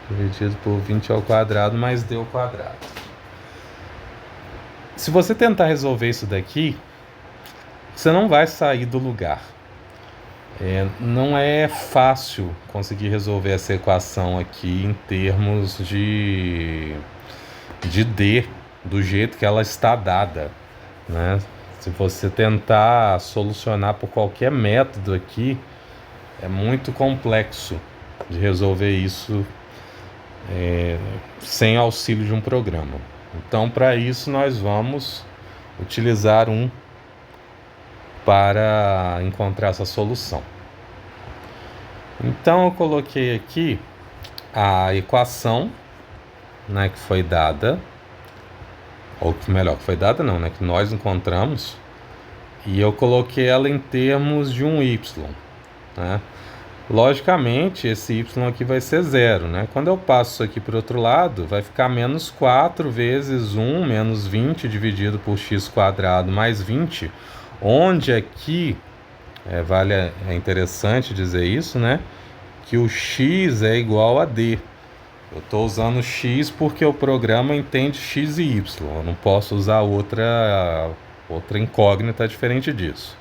dividido por 20 ao quadrado mais D ao quadrado. Se você tentar resolver isso daqui, você não vai sair do lugar. Não é fácil conseguir resolver essa equação aqui em termos de D, do jeito que ela está dada, né? Se você tentar solucionar por qualquer método aqui, é muito complexo de resolver isso sem auxílio de um programa. Então, para isso, nós vamos utilizar um para encontrar essa solução. Então, eu coloquei aqui a equação, né, que foi dada, ou melhor, que foi dada não, né, que nós encontramos, e eu coloquei ela em termos de um y, né? Logicamente, esse y aqui vai ser zero, né? Quando eu passo isso aqui para o outro lado, vai ficar menos 4 vezes 1 menos 20 dividido por x quadrado mais 20, onde aqui, é interessante dizer isso, né? Que o x é igual a d. Eu estou usando x porque o programa entende x e y. Eu não posso usar outra incógnita diferente disso.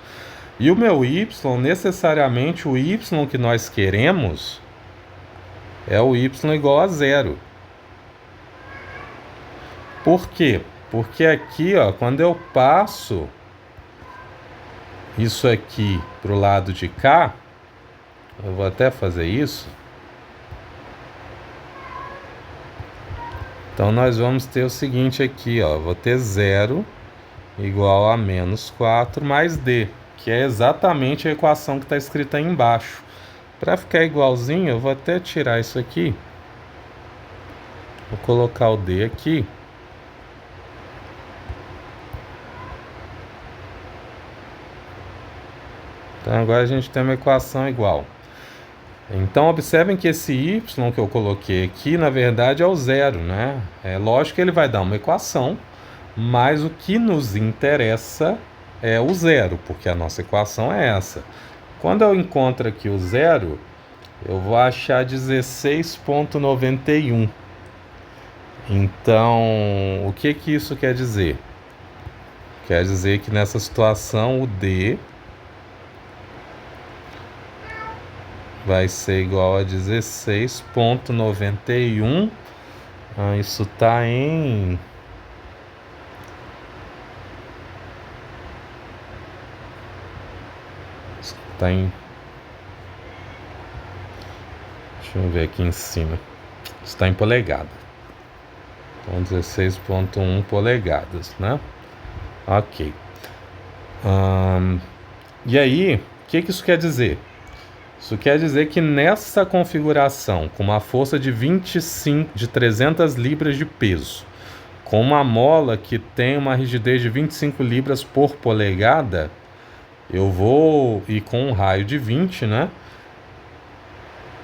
E o meu y, necessariamente o y que nós queremos é o y igual a zero. Por quê? Porque aqui, ó, quando eu passo isso aqui para o lado de cá, eu vou até fazer isso. Então nós vamos ter o seguinte aqui, ó, vou ter 0 igual a menos 4 mais D, que é exatamente a equação que está escrita aí embaixo. Para ficar igualzinho, eu vou até tirar isso aqui. Vou colocar o D aqui. Então agora a gente tem uma equação igual. Então observem que esse y que eu coloquei aqui, na verdade é o zero, né? É lógico que ele vai dar uma equação, mas o que nos interessa é o zero, porque a nossa equação é essa. Quando eu encontro aqui o zero, eu vou achar 16,91. Então, o que isso quer dizer? Quer dizer que nessa situação o D vai ser igual a 16,91. Isso está em... Deixa eu ver aqui em cima. Está em polegada. Então, 16,1 polegadas, né? Ok. E aí, o que isso quer dizer? Isso quer dizer que nessa configuração, com uma força de 300 libras de peso, com uma mola que tem uma rigidez de 25 libras por polegada, eu vou, e com um raio de 20, né?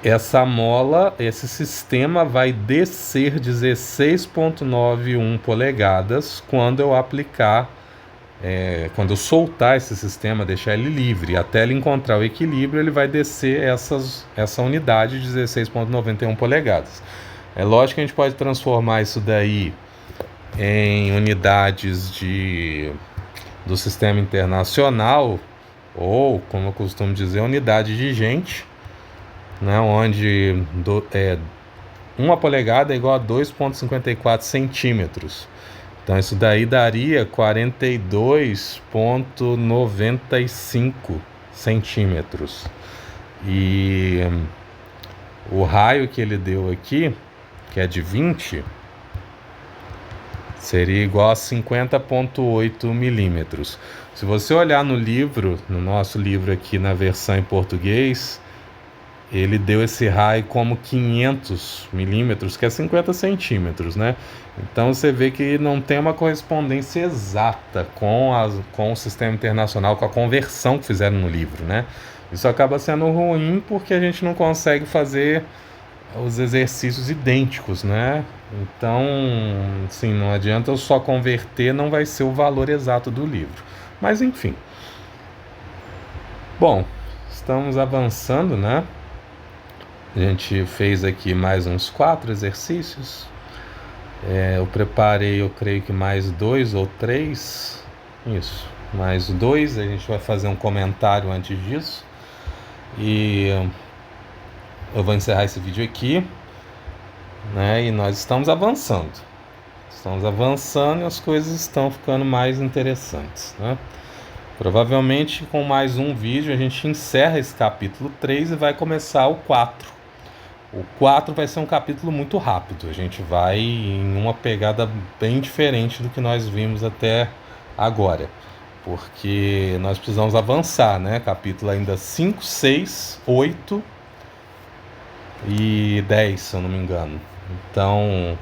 Essa mola, esse sistema vai descer 16,91 polegadas quando eu aplicar, quando eu soltar esse sistema, deixar ele livre, até ele encontrar o equilíbrio, ele vai descer essa unidade de 16,91 polegadas. É lógico que a gente pode transformar isso daí em unidades do sistema internacional, ou, como eu costumo dizer, unidade de gente, né, onde 1 polegada é igual a 2,54 centímetros. Então isso daí daria 42,95 centímetros. E o raio que ele deu aqui, que é de 20, seria igual a 50,8 milímetros. Se você olhar no livro, no nosso livro aqui na versão em português, ele deu esse raio como 500 milímetros, que é 50 centímetros, né? Então você vê que não tem uma correspondência exata com o sistema internacional, com a conversão que fizeram no livro, né? Isso acaba sendo ruim porque a gente não consegue fazer os exercícios idênticos, né? Então, assim, não adianta eu só converter, não vai ser o valor exato do livro. Mas enfim. Bom, estamos avançando, né? A gente fez aqui mais uns 4 exercícios. Eu preparei, eu creio que mais 2 ou 3. Isso, mais 2. A gente vai fazer um comentário antes disso. E eu vou encerrar esse vídeo aqui, né? E nós estamos avançando. Estamos avançando e as coisas estão ficando mais interessantes, né? Provavelmente com mais um vídeo a gente encerra esse capítulo 3 e vai começar o 4. O 4 vai ser um capítulo muito rápido. A gente vai em uma pegada bem diferente do que nós vimos até agora. Porque nós precisamos avançar, né? Capítulo ainda 5, 6, 8 e 10, se eu não me engano. Então,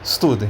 estudem.